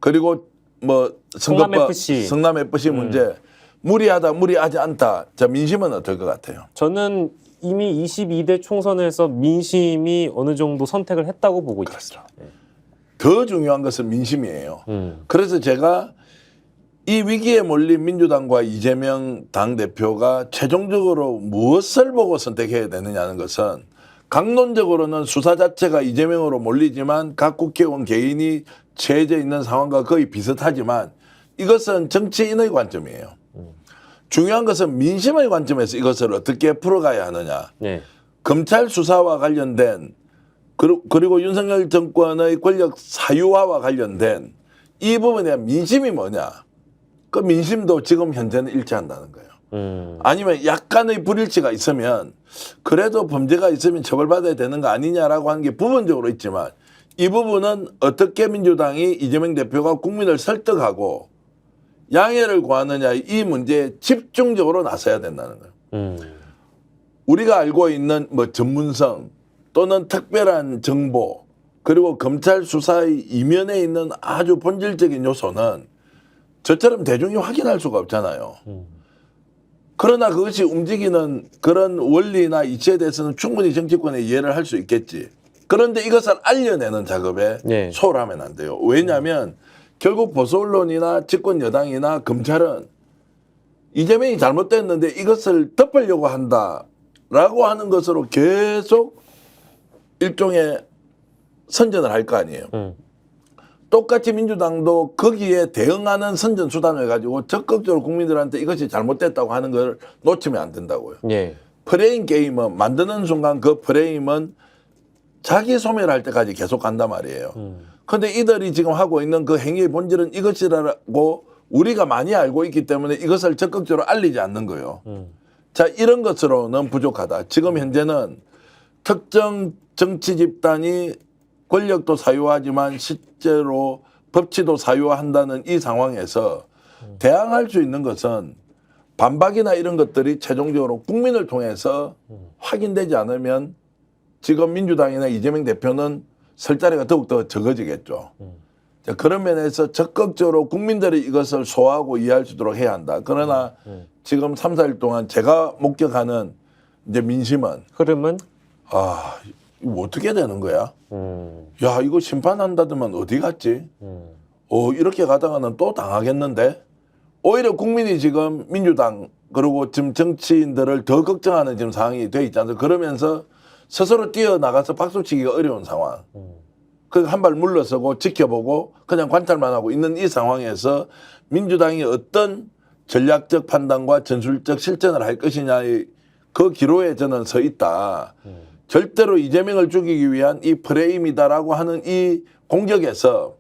그리고 뭐 성남FC. 성남FC 문제 무리하다, 무리하지 않다. 자, 민심은 어떨 것 같아요? 저는 이미 22대 총선에서 민심이 어느 정도 선택을 했다고 보고 있습니다. 더 중요한 것은 민심이에요. 그래서 제가 이 위기에 몰린 민주당과 이재명 당대표가 최종적으로 무엇을 보고 선택해야 되느냐는 것은 강론적으로는 수사 자체가 이재명으로 몰리지만 각 국회의원 개인이 처해져 있는 상황과 거의 비슷하지만 이것은 정치인의 관점이에요. 중요한 것은 민심의 관점에서 이것을 어떻게 풀어가야 하느냐. 네. 검찰 수사와 관련된 그리고 윤석열 정권의 권력 사유화와 관련된 이 부분에 대한 민심이 뭐냐. 그 민심도 지금 현재는 일치한다는 거예요. 아니면 약간의 불일치가 있으면 그래도 범죄가 있으면 처벌받아야 되는 거 아니냐라고 하는 게 부분적으로 있지만 이 부분은 어떻게 민주당이 이재명 대표가 국민을 설득하고 양해를 구하느냐 이 문제에 집중적으로 나서야 된다는 거예요. 우리가 알고 있는 뭐 전문성 또는 특별한 정보 그리고 검찰 수사의 이면에 있는 아주 본질적인 요소는 저처럼 대중이 확인할 수가 없잖아요. 그러나 그것이 움직이는 그런 원리나 이치에 대해서는 충분히 정치권에 이해를 할 수 있겠지. 그런데 이것을 알려내는 작업에 네. 소홀하면 안 돼요. 왜냐하면 결국 보수 언론이나 집권 여당이나 검찰은 이재명이 잘못됐는데 이것을 덮으려고 한다라고 하는 것으로 계속 일종의 선전을 할 거 아니에요. 똑같이 민주당도 거기에 대응하는 선전 수단을 가지고 적극적으로 국민들한테 이것이 잘못됐다고 하는 걸 놓치면 안 된다고요. 네. 프레임 게임은 만드는 순간 그 프레임은 자기 소멸할 때까지 계속 간단 말이에요. 그런데 이들이 지금 하고 있는 그 행위의 본질은 이것이라고 우리가 많이 알고 있기 때문에 이것을 적극적으로 알리지 않는 거예요. 자, 이런 것으로는 부족하다. 지금 현재는 특정 정치 집단이 권력도 사유하지만 실제로 법치도 사유한다는 이 상황에서 대항할 수 있는 것은 반박이나 이런 것들이 최종적으로 국민을 통해서 확인되지 않으면 지금 민주당이나 이재명 대표는 설 자리가 더욱더 적어지겠죠. 자, 그런 면에서 적극적으로 국민들이 이것을 소화하고 이해할 수 있도록 해야 한다. 그러나 지금 3, 4일 동안 제가 목격하는 이제 민심은 흐름은 아, 이거 어떻게 되는 거야? 야, 이거 심판한다더만 어디 갔지? 이렇게 가다가는 또 당하겠는데? 오히려 국민이 지금 민주당 그리고 지금 정치인들을 더 걱정하는 지금 상황이 돼 있지 않습니까? 그러면서 스스로 뛰어나가서 박수치기가 어려운 상황. 그 한 발 물러서고 지켜보고 그냥 관찰만 하고 있는 이 상황에서 민주당이 어떤 전략적 판단과 전술적 실전을 할 것이냐의 그 기로에 저는 서 있다. 절대로 이재명을 죽이기 위한 이 프레임이다라고 하는 이 공격에서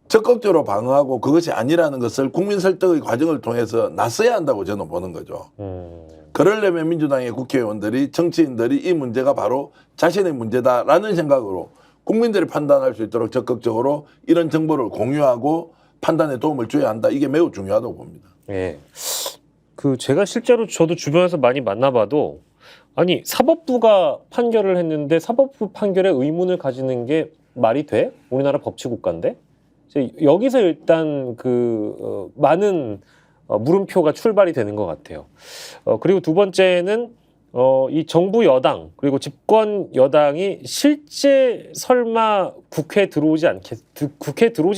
적극적으로 방어하고 그것이 아니라는 것을 국민 설득의 과정을 통해서 나서야 한다고 저는 보는 거죠. 그러려면 민주당의 국회의원들이 정치인들이 이 문제가 바로 자신의 문제다라는 생각으로 국민들이 판단할 수 있도록 적극적으로 이런 정보를 공유하고 판단에 도움을 줘야 한다. 이게 매우 중요하다고 봅니다. 예. 그 제가 실제로 저도 주변에서 많이 만나봐도 아니 사법부가 판결을 했는데 사법부 판결에 의문을 가지는 게 말이 돼? 우리나라 법치국가인데 여기서 일단 많은 물음표가 출발이 되는 것 같아요. 그리고 두 번째는 이 정부 여당 그리고 집권 여당이 실제 설마 국회에 들어오지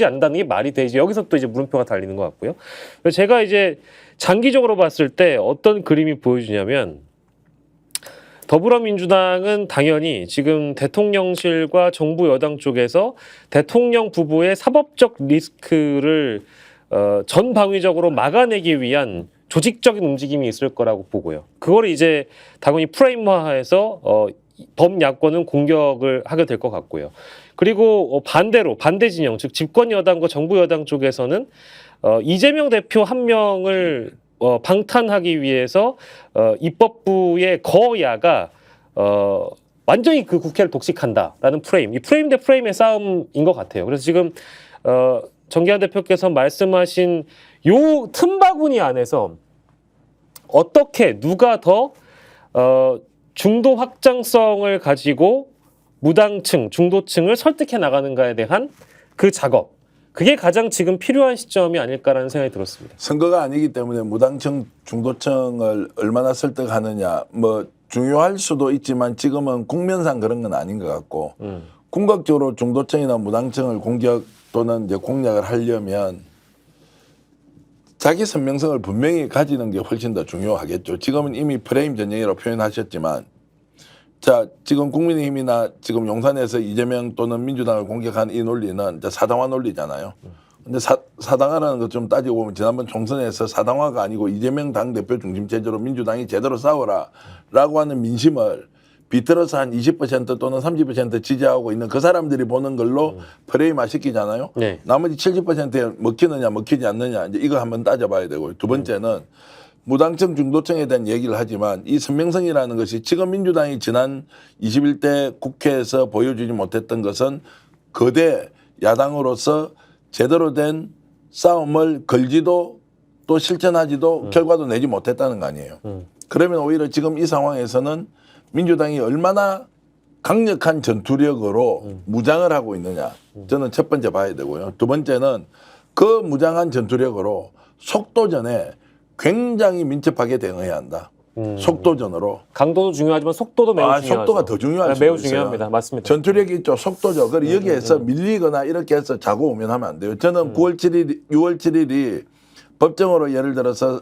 않는다는 게 말이 되지 여기서 또 이제 물음표가 달리는 것 같고요. 제가 이제 장기적으로 봤을 때 어떤 그림이 보여주냐면 더불어민주당은 당연히 지금 대통령실과 정부 여당 쪽에서 대통령 부부의 사법적 리스크를 전방위적으로 막아내기 위한 조직적인 움직임이 있을 거라고 보고요. 그걸 이제 당연히 프레임화해서 범야권은 공격을 하게 될 것 같고요. 그리고 반대로 반대 진영 즉 집권 여당과 정부 여당 쪽에서는 이재명 대표 한 명을 방탄하기 위해서 입법부의 거야가 완전히 그 국회를 독식한다라는 프레임, 이 프레임 대 프레임의 싸움인 것 같아요. 그래서 지금 정기환 대표께서 말씀하신 요 틈바구니 안에서 어떻게 누가 더 중도 확장성을 가지고 무당층, 중도층을 설득해 나가는가에 대한 그 작업, 그게 가장 지금 필요한 시점이 아닐까라는 생각이 들었습니다. 선거가 아니기 때문에 무당층, 중도층을 얼마나 설득하느냐 뭐 중요할 수도 있지만 지금은 국면상 그런 건 아닌 것 같고 궁극적으로 중도층이나 무당층을 공격 또는 이제 공략을 하려면 자기 선명성을 분명히 가지는 게 훨씬 더 중요하겠죠. 지금은 이미 프레임 전쟁이라고 표현하셨지만 자, 지금 국민의힘이나 지금 용산에서 이재명 또는 민주당을 공격한 이 논리는 이제 사당화 논리잖아요. 근데 사당화라는 거 좀 따지고 보면 지난번 총선에서 사당화가 아니고 이재명 당대표 중심 체제로 민주당이 제대로 싸워라라고 하는 민심을 비틀어서 한 20% 또는 30% 지지하고 있는 그 사람들이 보는 걸로 프레임화 시키잖아요. 네. 나머지 70%에 먹히느냐 먹히지 않느냐 이제 이거 한번 따져봐야 되고요. 두 번째는 무당청 중도청에 대한 얘기를 하지만 이 선명성이라는 것이 지금 민주당이 지난 21대 국회에서 보여주지 못했던 것은 거대 야당으로서 제대로 된 싸움을 걸지도 또 실천하지도 결과도 내지 못했다는 거 아니에요. 그러면 오히려 지금 이 상황에서는 민주당이 얼마나 강력한 전투력으로 무장을 하고 있느냐. 저는 첫 번째 봐야 되고요. 두 번째는 그 무장한 전투력으로 속도전에 굉장히 민첩하게 대응해야 한다. 속도전으로. 강도도 중요하지만 속도도 매우 중요하죠. 속도가 더 중요할 네, 수도 매우 있어요. 중요합니다. 맞습니다. 전투력이 있죠. 속도죠. 그리고 여기에서 밀리거나 이렇게 해서 자고 오면 하면 안 돼요. 저는 6월 7일이 법정으로 예를 들어서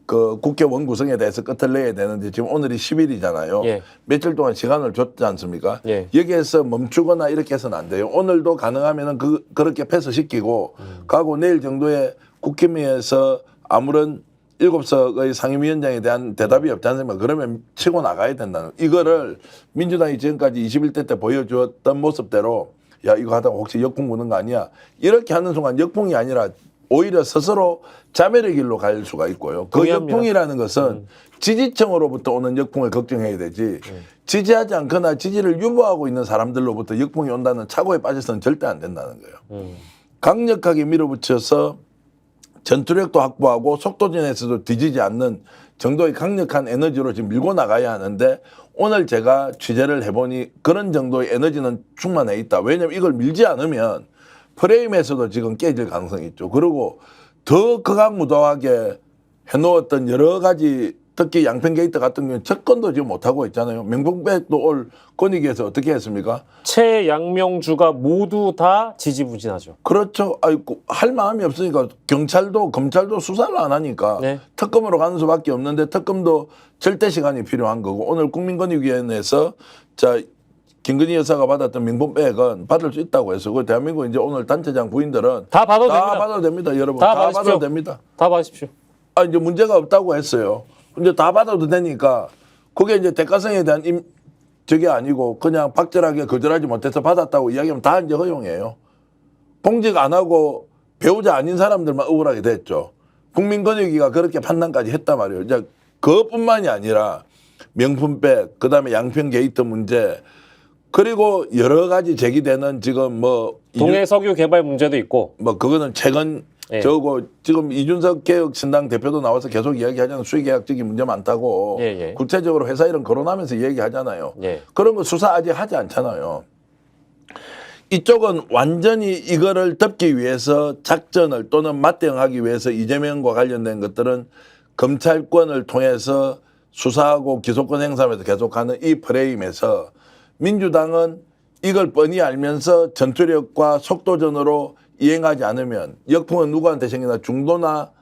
그 국회원 구성에 대해서 끝을 내야 되는데 지금 오늘이 10일이잖아요. 예. 며칠 동안 시간을 줬지 않습니까? 예. 여기에서 멈추거나 이렇게 해서는 안 돼요. 오늘도 가능하면은 그렇게 패스시키고 가고 내일 정도에 국회에서 아무런 7석의 상임위원장에 대한 대답이 없지 않습니까? 그러면 치고 나가야 된다는 이거를 민주당이 지금까지 21대 때 보여주었던 모습대로 야 이거 하다가 혹시 역풍 부는 거 아니야? 이렇게 하는 순간 역풍이 아니라 오히려 스스로 자멸의 길로 갈 수가 있고요. 그 동의합니다. 역풍이라는 것은 지지층으로부터 오는 역풍을 걱정해야 되지 지지하지 않거나 지지를 유보하고 있는 사람들로부터 역풍이 온다는 착오에 빠져서는 절대 안 된다는 거예요. 강력하게 밀어붙여서 전투력도 확보하고 속도전에서도 뒤지지 않는 정도의 강력한 에너지로 지금 밀고 나가야 하는데 오늘 제가 취재를 해보니 그런 정도의 에너지는 충만해 있다. 왜냐하면 이걸 밀지 않으면 프레임에서도 지금 깨질 가능성이 있죠. 그리고 더 극악무도하게 해놓았던 여러 가지 특히 양평 게이트 같은 경우는 접근도 지금 못하고 있잖아요. 명분백도 올 권익위에서 어떻게 했습니까? 최양명주가 모두 다 지지부진하죠. 그렇죠. 아이고, 할 마음이 없으니까 경찰도 검찰도 수사를 안 하니까 네. 특검으로 가는 수밖에 없는데 특검도 절대 시간이 필요한 거고 오늘 국민권익위원회에서 자 김건희 여사가 받았던 명분백은 받을 수 있다고 해서 그 대한민국 이제 오늘 단체장 부인들은 다 받아도 다 됩니다. 받아도 됩니다, 여러분. 다 다 받으십시오. 받아도 됩니다. 다 받으십시오. 아 이제 문제가 없다고 했어요. 근데 다 받아도 되니까 그게 이제 대가성에 대한 저게 아니고 그냥 박절하게 거절하지 못해서 받았다고 이야기하면 다 이제 허용해요. 공직 안 하고 배우자 아닌 사람들만 억울하게 됐죠. 국민권익위가 그렇게 판단까지 했단 말이에요. 이제 그것뿐만이 아니라 명품백, 그다음에 양평 게이트 문제, 그리고 여러 가지 제기되는 지금 뭐 동해 석유 개발 문제도 있고. 뭐 그거는 최근 예. 저거 지금 이준석 개혁신당 대표도 나와서 계속 이야기하잖아요. 수의계약적인 문제 많다고. 예. 구체적으로 회사 이름 거론하면서 이야기하잖아요. 예. 그런 거 수사 아직 하지 않잖아요. 이쪽은 완전히 이거를 덮기 위해서 작전을 또는 맞대응하기 위해서 이재명과 관련된 것들은 검찰권을 통해서 수사하고 기소권 행사하면서 계속하는 이 프레임에서 민주당은 이걸 뻔히 알면서 전투력과 속도전으로 이행하지 않으면 역풍은 누구한테 생기나 중도나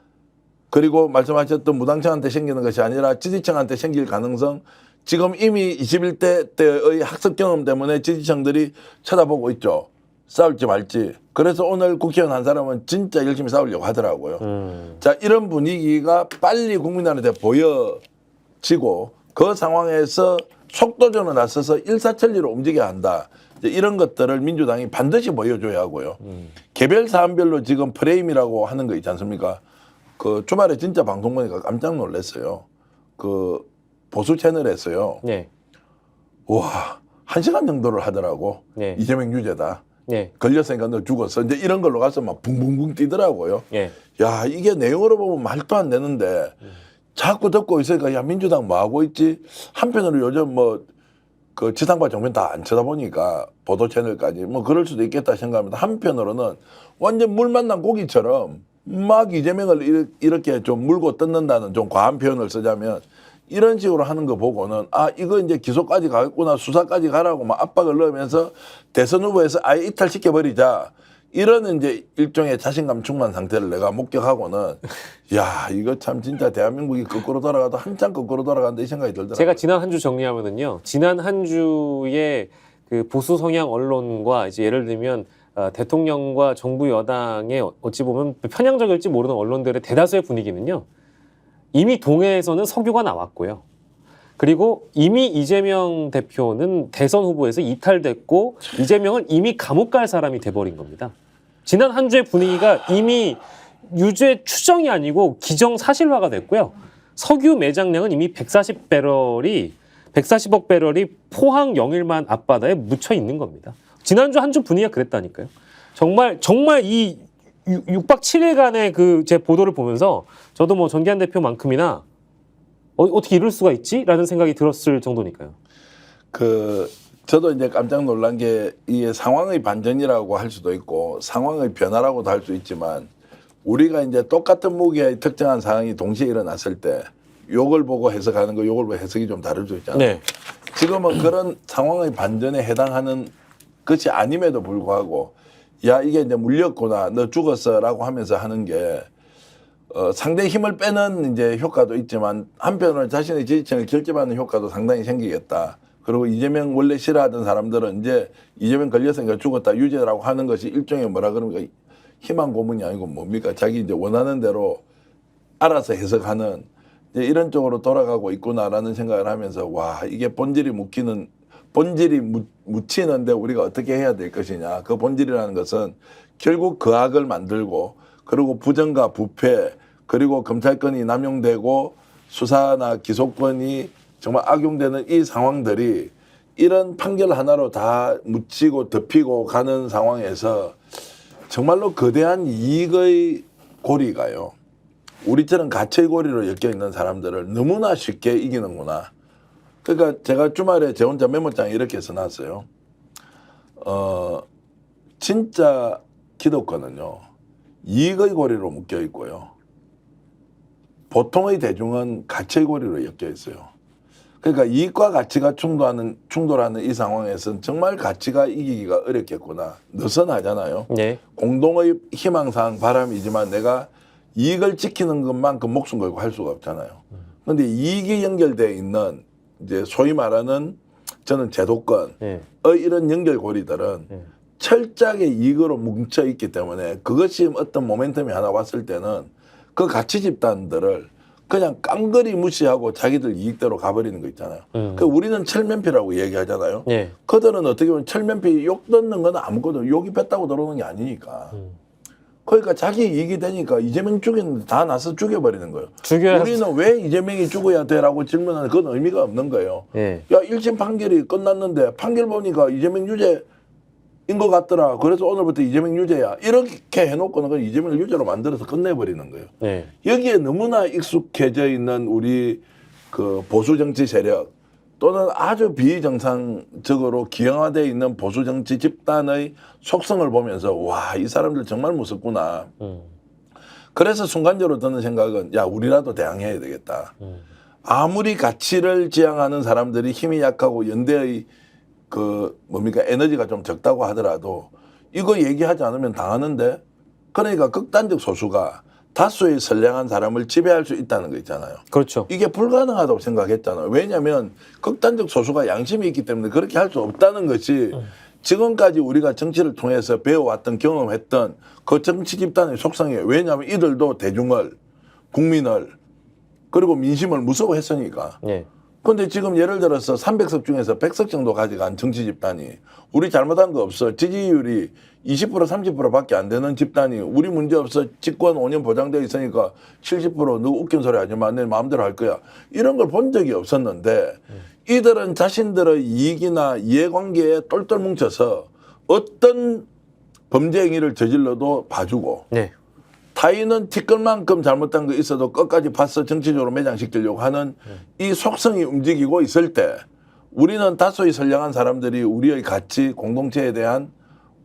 그리고 말씀하셨던 무당층한테 생기는 것이 아니라 지지층한테 생길 가능성 지금 이미 21대 때의 학습 경험 때문에 지지층들이 쳐다보고 있죠. 싸울지 말지. 그래서 오늘 국회의원 한 사람은 진짜 열심히 싸우려고 하더라고요. 자, 이런 분위기가 빨리 국민들한테 보여지고 그 상황에서 속도전을 나서서 일사천리로 움직여야 한다. 이런 것들을 민주당이 반드시 보여줘야 하고요. 개별 사안별로 지금 프레임이라고 하는 거 있지 않습니까? 그 주말에 진짜 방송 보니까 깜짝 놀랐어요. 그 보수 채널에서요. 네. 와, 1시간 정도를 하더라고. 네. 이재명 유죄다. 네. 걸렸으니까 너 죽었어. 이제 이런 걸로 가서 막 붕붕붕 뛰더라고요. 예. 야, 이게 내용으로 보면 말도 안 되는데 자꾸 듣고 있으니까 야, 민주당 뭐 하고 있지? 한편으로 요즘 뭐 그 지상파 정면 다 안 쳐다보니까 보도 채널까지 뭐 그럴 수도 있겠다 생각합니다. 한편으로는 완전 물 만난 고기처럼 막 이재명을 이렇게 좀 물고 뜯는다는 좀 과한 표현을 쓰자면 이런 식으로 하는 거 보고는 아 이거 이제 기소까지 가겠구나 수사까지 가라고 막 압박을 넣으면서 대선 후보에서 아예 이탈시켜버리자 이런 이제 일종의 자신감 충만 상태를 내가 목격하고는 야 이거 참 진짜 대한민국이 거꾸로 돌아가도 한참 거꾸로 돌아간다 이 생각이 들더라고요. 제가 지난 한 주 정리하면은요. 지난 한 주의 그 보수 성향 언론과 이제 예를 들면 대통령과 정부 여당의 어찌 보면 편향적일지 모르는 언론들의 대다수의 분위기는요. 이미 동해에서는 석유가 나왔고요. 그리고 이미 이재명 대표는 대선 후보에서 이탈됐고 이재명은 이미 감옥 갈 사람이 돼버린 겁니다. 지난 한 주의 분위기가 이미 유죄 추정이 아니고 기정사실화가 됐고요. 석유 매장량은 이미 140억 배럴이 포항 영일만 앞바다에 묻혀 있는 겁니다. 지난주 한 주 분위기가 그랬다니까요. 정말 이 6박 7일간의 그 제 보도를 보면서 저도 뭐 전기한 대표만큼이나 어떻게 이럴 수가 있지? 라는 생각이 들었을 정도니까요. 저도 이제 깜짝 놀란 게 이게 상황의 반전이라고 할 수도 있고 상황의 변화라고도 할 수 있지만 우리가 이제 똑같은 무기의 특정한 상황이 동시에 일어났을 때 요걸 보고 해석하는 거 요걸 보고 해석이 좀 다를 수 있잖아요. 네. 지금은 그런 상황의 반전에 해당하는 것이 아님에도 불구하고 야 이게 이제 물렸구나 너 죽었어라고 하면서 하는 게 상대의 힘을 빼는 이제 효과도 있지만 한편으로는 자신의 지지층을 결집하는 효과도 상당히 생기겠다. 그리고 이재명 원래 싫어하던 사람들은 이제 이재명 걸렸으니까 죽었다 유죄라고 하는 것이 일종의 뭐라 그럽니까 희망 고문이 아니고 뭡니까 자기 이제 원하는 대로 알아서 해석하는 이제 이런 쪽으로 돌아가고 있구나라는 생각을 하면서 와 이게 본질이 묻히는데 우리가 어떻게 해야 될 것이냐 그 본질이라는 것은 결국 그 악을 만들고 그리고 부정과 부패 그리고 검찰권이 남용되고 수사나 기소권이 정말 악용되는 이 상황들이 이런 판결 하나로 다 묻히고 덮이고 가는 상황에서 정말로 거대한 이익의 고리가요. 우리처럼 가치의 고리로 엮여 있는 사람들을 너무나 쉽게 이기는구나. 그러니까 제가 주말에 제 혼자 메모장에 이렇게 써놨어요. 진짜 기독교는요. 이익의 고리로 묶여 있고요. 보통의 대중은 가치의 고리로 엮여 있어요. 그러니까 이익과 가치가 충돌하는 이 상황에서는 정말 가치가 이기기가 어렵겠구나. 느슨하잖아요. 네. 공동의 희망사항 바람이지만 내가 이익을 지키는 것만큼 목숨 걸고 할 수가 없잖아요. 그런데 이익이 연결되어 있는 이제 소위 말하는 저는 제도권의 이런 연결고리들은 철저하게 이익으로 뭉쳐 있기 때문에 그것이 어떤 모멘텀이 하나 왔을 때는 그 가치 집단들을 그냥 깡그리 무시하고 자기들 이익대로 가버리는 거 있잖아요. 그 우리는 철면피라고 얘기하잖아요. 그들은 어떻게 보면 철면피 욕 듣는 건 아무것도 욕이 뱉다고 들어오는 게 아니니까. 그러니까 자기 이익이 되니까 이재명 죽이는데 다 나서 죽여버리는 거예요. 우리는 왜 이재명이 죽어야 돼라고 질문하는 그건 의미가 없는 거예요. 야 1심 판결이 끝났는데 판결 보니까 이재명 유죄인 것 같더라. 그래서 오늘부터 이재명 유죄야. 이렇게 해놓고는 그냥 이재명을 유죄로 만들어서 끝내버리는 거예요. 여기에 너무나 익숙해져 있는 우리 그 보수 정치 세력 또는 아주 비정상적으로 기형화되어 있는 보수 정치 집단의 속성을 보면서 와, 이 사람들 정말 무섭구나. 그래서 순간적으로 드는 생각은 야, 우리라도 대항해야 되겠다. 아무리 가치를 지향하는 사람들이 힘이 약하고 연대의 에너지가 좀 적다고 하더라도 이거 얘기하지 않으면 당하는데 그러니까 극단적 소수가 다수의 선량한 사람을 지배할 수 있다는 거 있잖아요. 그렇죠. 이게 불가능하다고 생각했잖아요. 왜냐하면 극단적 소수가 양심이 있기 때문에 그렇게 할 수 없다는 것이 지금까지 우리가 정치를 통해서 배워왔던 경험했던 그 정치 집단의 속성이에요. 왜냐하면 이들도 대중을 국민을 그리고 민심을 무서워했으니까. 그런데 지금 예를 들어서 300석 중에서 100석 정도 가져간 정치 집단이 우리 잘못한 거 없어. 지지율이 20% 30%밖에 안 되는 집단이 우리 문제 없어. 집권 5년 보장되어 있으니까 70% 너 웃긴 소리 하지 마. 내 마음대로 할 거야. 이런 걸 본 적이 없었는데 이들은 자신들의 이익이나 이해관계에 똘똘 뭉쳐서 어떤 범죄 행위를 저질러도 봐주고 타인은 티끌만큼 잘못한 거 있어도 끝까지 봐서 정치적으로 매장시키려고 하는 이 속성이 움직이고 있을 때 우리는 다수의 선량한 사람들이 우리의 가치, 공동체에 대한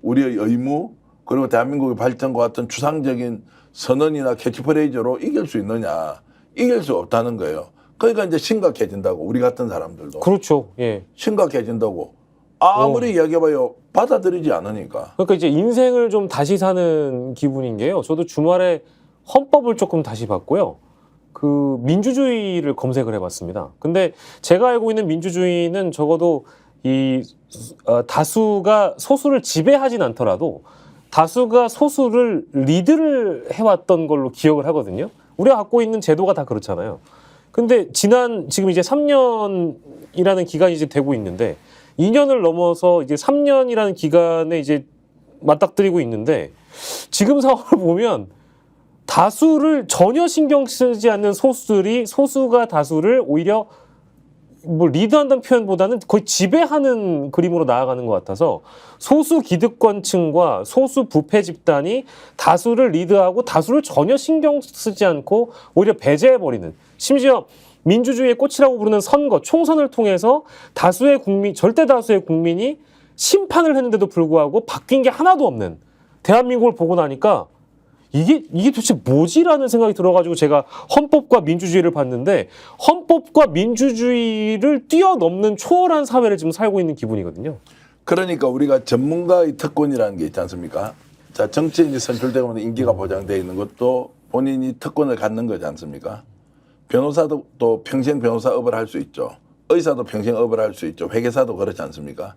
우리의 의무 그리고 대한민국의 발전과 같은 추상적인 선언이나 캐치프레이즈로 이길 수 있느냐. 이길 수 없다는 거예요. 그러니까 이제 심각해진다고 우리 같은 사람들도. 그렇죠. 심각해진다고. 아무리 이야기해봐요. 받아들이지 않으니까. 그러니까 이제 인생을 좀 다시 사는 기분인 게요. 저도 주말에 헌법을 조금 다시 봤고요. 그 민주주의를 검색을 해봤습니다. 근데 제가 알고 있는 민주주의는 적어도 이 다수가 소수를 지배하진 않더라도 다수가 소수를 리드를 해왔던 걸로 기억을 하거든요. 우리가 갖고 있는 제도가 다 그렇잖아요. 근데 지금 이제 3년이라는 기간이 이제 되고 있는데 2년을 넘어서 이제 3년이라는 기간에 이제 맞닥뜨리고 있는데 지금 상황을 보면 다수를 전혀 신경 쓰지 않는 소수들이 소수가 다수를 오히려 뭐 리드한다는 표현보다는 거의 지배하는 그림으로 나아가는 것 같아서 소수 기득권층과 소수 부패 집단이 다수를 리드하고 다수를 전혀 신경 쓰지 않고 오히려 배제해버리는, 심지어 민주주의의 꽃이라고 부르는 선거, 총선을 통해서 다수의 국민, 절대 다수의 국민이 심판을 했는데도 불구하고 바뀐 게 하나도 없는 대한민국을 보고 나니까 이게 도대체 뭐지라는 생각이 들어가지고 제가 헌법과 민주주의를 봤는데 헌법과 민주주의를 뛰어넘는 초월한 사회를 지금 살고 있는 기분이거든요. 그러니까 우리가 전문가의 특권이라는 게 있지 않습니까? 자, 정치인이 선출되고 인기가 보장되어 있는 것도 본인이 특권을 갖는 거지 않습니까? 변호사도 또 평생 변호사업을 할 수 있죠. 의사도 평생 업을 할 수 있죠. 회계사도 그렇지 않습니까?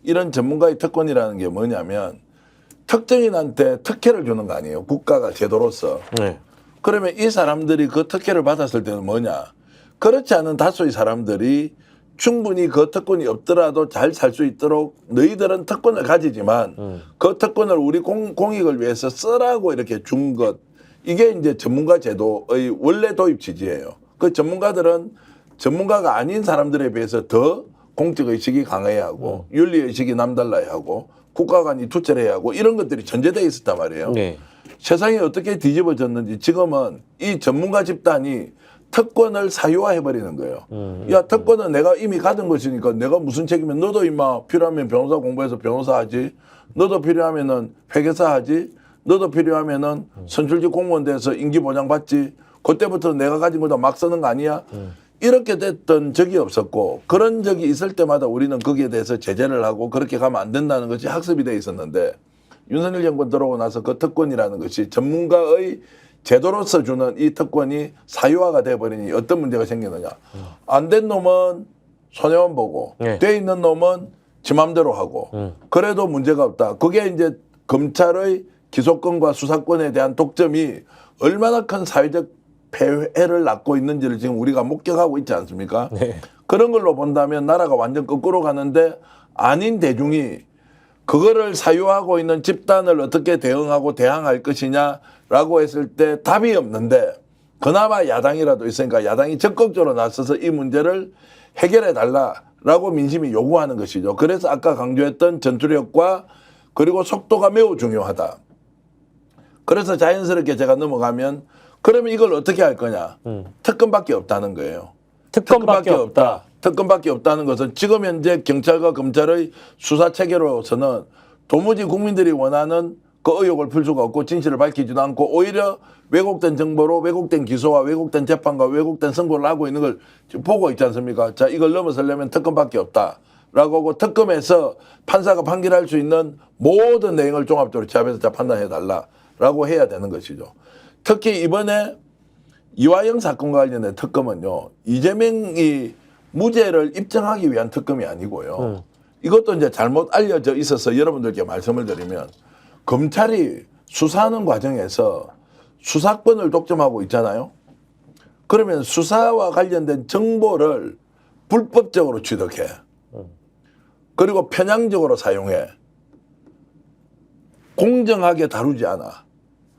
이런 전문가의 특권이라는 게 뭐냐면 특정인한테 특혜를 주는 거 아니에요. 국가가 제도로서. 네. 그러면 이 사람들이 그 특혜를 받았을 때는 뭐냐. 그렇지 않은 다수의 사람들이 충분히 그 특권이 없더라도 잘 살 수 있도록 너희들은 특권을 가지지만 그 특권을 우리 공익을 위해서 쓰라고 이렇게 준 것. 이게 이제 전문가 제도의 원래 도입 취지예요. 그 전문가들은 전문가가 아닌 사람들에 비해서 더 공직의식이 강해야 하고 윤리의식이 남달라야 하고 국가 간이 투철해야 하고 이런 것들이 전제되어 있었단 말이에요. 네. 세상이 어떻게 뒤집어졌는지 지금은 이 전문가 집단이 특권을 사유화해버리는 거예요. 야, 특권은 내가 이미 가진 것이니까 내가 무슨 책임이야. 너도 임마 필요하면 변호사 공부해서 변호사 하지. 너도 필요하면은 회계사 하지. 너도 필요하면은 선출직 공무원 돼서 임기 보장 받지. 그때부터 내가 가진 거 다 막 쓰는 거 아니야. 이렇게 됐던 적이 없었고 그런 적이 있을 때마다 우리는 거기에 대해서 제재를 하고 그렇게 가면 안 된다는 것이 학습이 돼 있었는데 윤석열 정권 들어오고 나서 그 특권이라는 것이 전문가의 제도로서 주는 이 특권이 사유화가 돼버리니 어떤 문제가 생기느냐. 안 된 놈은 손해만 보고 네. 돼 있는 놈은 지 맘대로 하고 그래도 문제가 없다. 그게 이제 검찰의 기소권과 수사권에 대한 독점이 얼마나 큰 사회적 폐해를 낳고 있는지를 지금 우리가 목격하고 있지 않습니까? 네. 그런 걸로 본다면 나라가 완전 거꾸로 가는데 아닌 대중이 그거를 사유하고 있는 집단을 어떻게 대응하고 대항할 것이냐라고 했을 때 답이 없는데 그나마 야당이라도 있으니까 야당이 적극적으로 나서서 이 문제를 해결해 달라라고 민심이 요구하는 것이죠. 그래서 아까 강조했던 전투력과 그리고 속도가 매우 중요하다. 그래서 자연스럽게 제가 넘어가면 그러면 이걸 어떻게 할 거냐. 특검밖에 없다는 거예요. 특검밖에 없다. 특검밖에 없다는 것은 지금 현재 경찰과 검찰의 수사 체계로서는 도무지 국민들이 원하는 그 의혹을 풀 수가 없고 진실을 밝히지도 않고 오히려 왜곡된 정보로 왜곡된 기소와 왜곡된 재판과 왜곡된 선고를 하고 있는 걸 지금 보고 있지 않습니까? 자, 이걸 넘어서려면 특검밖에 없다. 라고 하고 특검에서 판사가 판결할 수 있는 모든 내용을 종합적으로 취합해서 자 판단해달라라고 해야 되는 것이죠. 특히 이번에 이화영 사건과 관련된 특검은요. 이재명이 무죄를 입증하기 위한 특검이 아니고요. 이것도 이제 잘못 알려져 있어서 여러분들께 말씀을 드리면 검찰이 수사하는 과정에서 수사권을 독점하고 있잖아요. 그러면 수사와 관련된 정보를 불법적으로 취득해. 그리고 편향적으로 사용해. 공정하게 다루지 않아.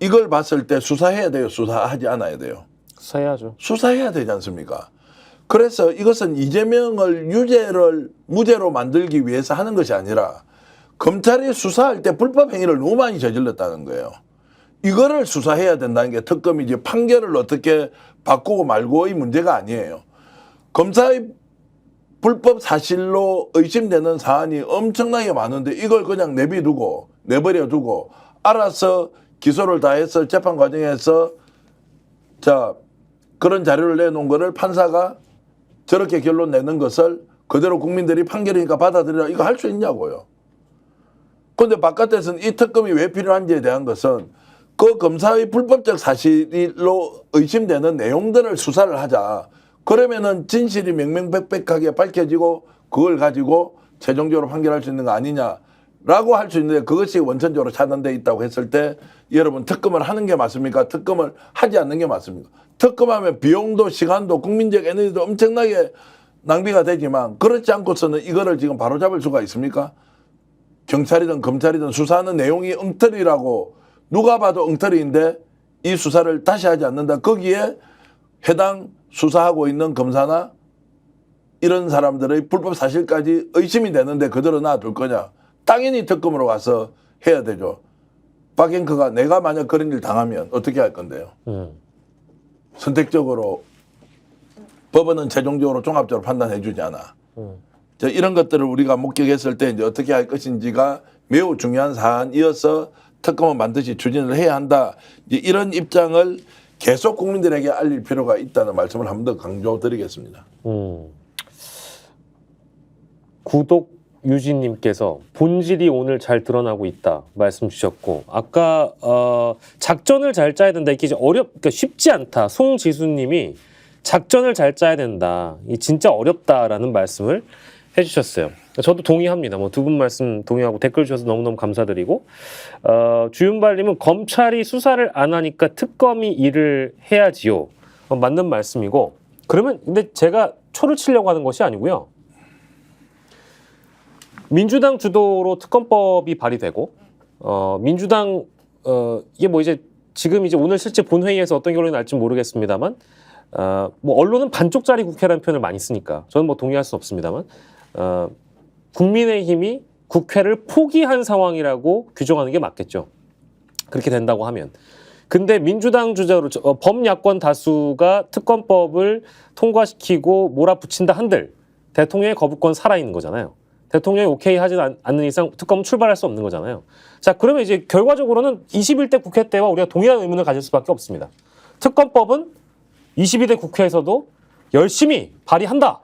이걸 봤을 때 수사해야 돼요? 수사하지 않아야 돼요? 수사해야죠. 수사해야 되지 않습니까? 그래서 이것은 이재명을 무죄로 만들기 위해서 하는 것이 아니라 검찰이 수사할 때 불법 행위를 너무 많이 저질렀다는 거예요. 이거를 수사해야 된다는 게 특검이지 판결을 어떻게 바꾸고 말고의 문제가 아니에요. 검사의 불법 사실로 의심되는 사안이 엄청나게 많은데 이걸 그냥 내버려 두고 알아서 기소를 다 해서 재판 과정에서 자 그런 자료를 내놓은 거를 판사가 저렇게 결론 내는 것을 그대로 국민들이 판결이니까 받아들이라 이거 할 수 있냐고요. 그런데 바깥에서는 이 특검이 왜 필요한지에 대한 것은 그 검사의 불법적 사실로 의심되는 내용들을 수사를 하자. 그러면은 진실이 명명백백하게 밝혀지고 그걸 가지고 최종적으로 판결할 수 있는 거 아니냐라고 할 수 있는데 그것이 원천적으로 차단돼 있다고 했을 때 여러분 특검을 하는 게 맞습니까? 특검을 하지 않는 게 맞습니까? 특검하면 비용도 시간도 국민적 에너지도 엄청나게 낭비가 되지만 그렇지 않고서는 이거를 지금 바로잡을 수가 있습니까? 경찰이든 검찰이든 수사하는 내용이 엉터리라고 누가 봐도 엉터리인데 이 수사를 다시 하지 않는다. 거기에 해당 수사하고 있는 검사나 이런 사람들의 불법 사실까지 의심이 되는데 그대로 놔둘 거냐. 당연히 특검으로 가서 해야 되죠. 박앵커가 내가 만약 그런 일 당하면 어떻게 할 건데요. 선택적으로 법원은 최종적으로 종합적으로 판단해 주지 않아. 이런 것들을 우리가 목격했을 때 이제 어떻게 할 것인지가 매우 중요한 사안이어서 특검은 반드시 추진을 해야 한다. 이제 이런 입장을 계속 국민들에게 알릴 필요가 있다는 말씀을 한 번 더 강조드리겠습니다. 구독 유진님께서 본질이 오늘 잘 드러나고 있다 말씀 주셨고 아까 작전을 잘 짜야 된다 이게 이제 그러니까 쉽지 않다. 송지수님이 작전을 잘 짜야 된다. 이 진짜 어렵다라는 말씀을 해주셨어요. 저도 동의합니다. 뭐 두 분 말씀 동의하고 댓글 주셔서 너무너무 감사드리고 주윤발님은 검찰이 수사를 안 하니까 특검이 일을 해야지요. 맞는 말씀이고 그러면 근데 제가 초를 치려고 하는 것이 아니고요. 민주당 주도로 특검법이 발의되고 민주당 이게 뭐 이제 지금 이제 오늘 실제 본회의에서 어떤 결론이 날지 모르겠습니다만 뭐 언론은 반쪽짜리 국회라는 표현을 많이 쓰니까 저는 뭐 동의할 수는 없습니다만 국민의힘이 국회를 포기한 상황이라고 규정하는 게 맞겠죠. 그렇게 된다고 하면. 근데 민주당 주자로 범야권 다수가 특검법을 통과시키고 몰아붙인다 한들 대통령의 거부권 살아있는 거잖아요. 대통령이 오케이 하지 않는 이상 특검은 출발할 수 없는 거잖아요. 자, 그러면 이제 결과적으로는 21대 국회 때와 우리가 동일한 의문을 가질 수밖에 없습니다. 특검법은 22대 국회에서도 열심히 발의한다.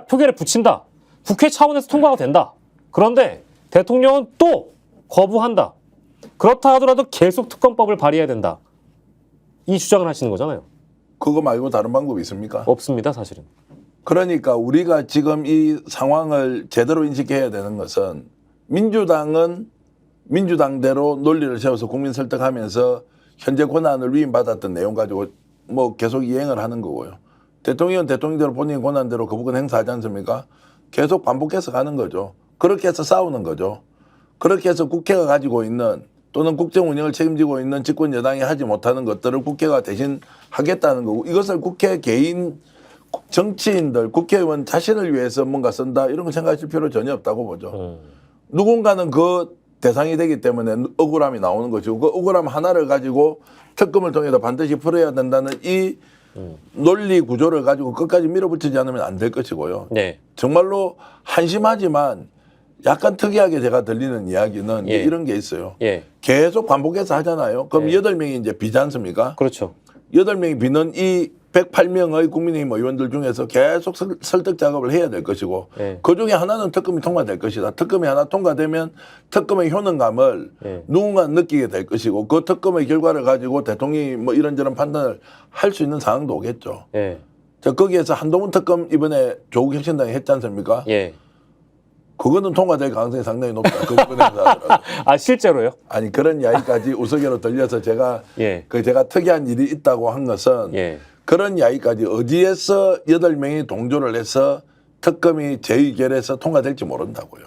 표결에 붙인다. 국회 차원에서 통과가 된다. 그런데 대통령은 또 거부한다. 그렇다 하더라도 계속 특검법을 발의해야 된다. 이 주장을 하시는 거잖아요. 그거 말고 다른 방법이 있습니까? 없습니다, 사실은. 그러니까 우리가 지금 이 상황을 제대로 인식해야 되는 것은 민주당은 민주당대로 논리를 세워서 국민 설득하면서 현재 권한을 위임받았던 내용 가지고 뭐 계속 이행을 하는 거고요. 대통령은 대통령대로 본인의 권한대로 거부권 행사하지 않습니까? 계속 반복해서 가는 거죠. 그렇게 해서 싸우는 거죠. 그렇게 해서 국회가 가지고 있는 또는 국정 운영을 책임지고 있는 집권 여당이 하지 못하는 것들을 국회가 대신 하겠다는 거고 이것을 국회 개인 정치인들 국회의원 자신을 위해서 뭔가 쓴다 이런 거 생각하실 필요 전혀 없다고 보죠. 누군가는 그 대상이 되기 때문에 억울함이 나오는 것이고 그 억울함 하나를 가지고 특검을 통해서 반드시 풀어야 된다는 이 논리 구조를 가지고 끝까지 밀어붙이지 않으면 안 될 것이고요. 네. 정말로 한심하지만 약간 특이하게 제가 들리는 이야기는 예. 이런 게 있어요. 예. 계속 반복해서 하잖아요. 그럼 예. 8명이 이제 비지 않습니까? 그렇죠. 8명이 비는 이 108명의 국민의힘 의원들 중에서 계속 설득 작업을 해야 될 것이고 예. 그중에 하나는 특검이 통과될 것이다. 특검이 하나 통과되면 특검의 효능감을 예. 누군가 느끼게 될 것이고 그 특검의 결과를 가지고 대통령이 뭐 이런저런 판단을 할 수 있는 상황도 오겠죠. 예. 자, 거기에서 한동훈 특검 이번에 조국 혁신당이 했지 않습니까? 예. 그거는 통과될 가능성이 상당히 높다. 그 부분에서 아, 실제로요? 아니 그런 이야기까지 우스개로 들려서 제가 예. 제가 특이한 일이 있다고 한 것은 예. 그런 이야기까지 어디에서 8명이 동조를 해서 특검이 재의결해서 통과될지 모른다고요.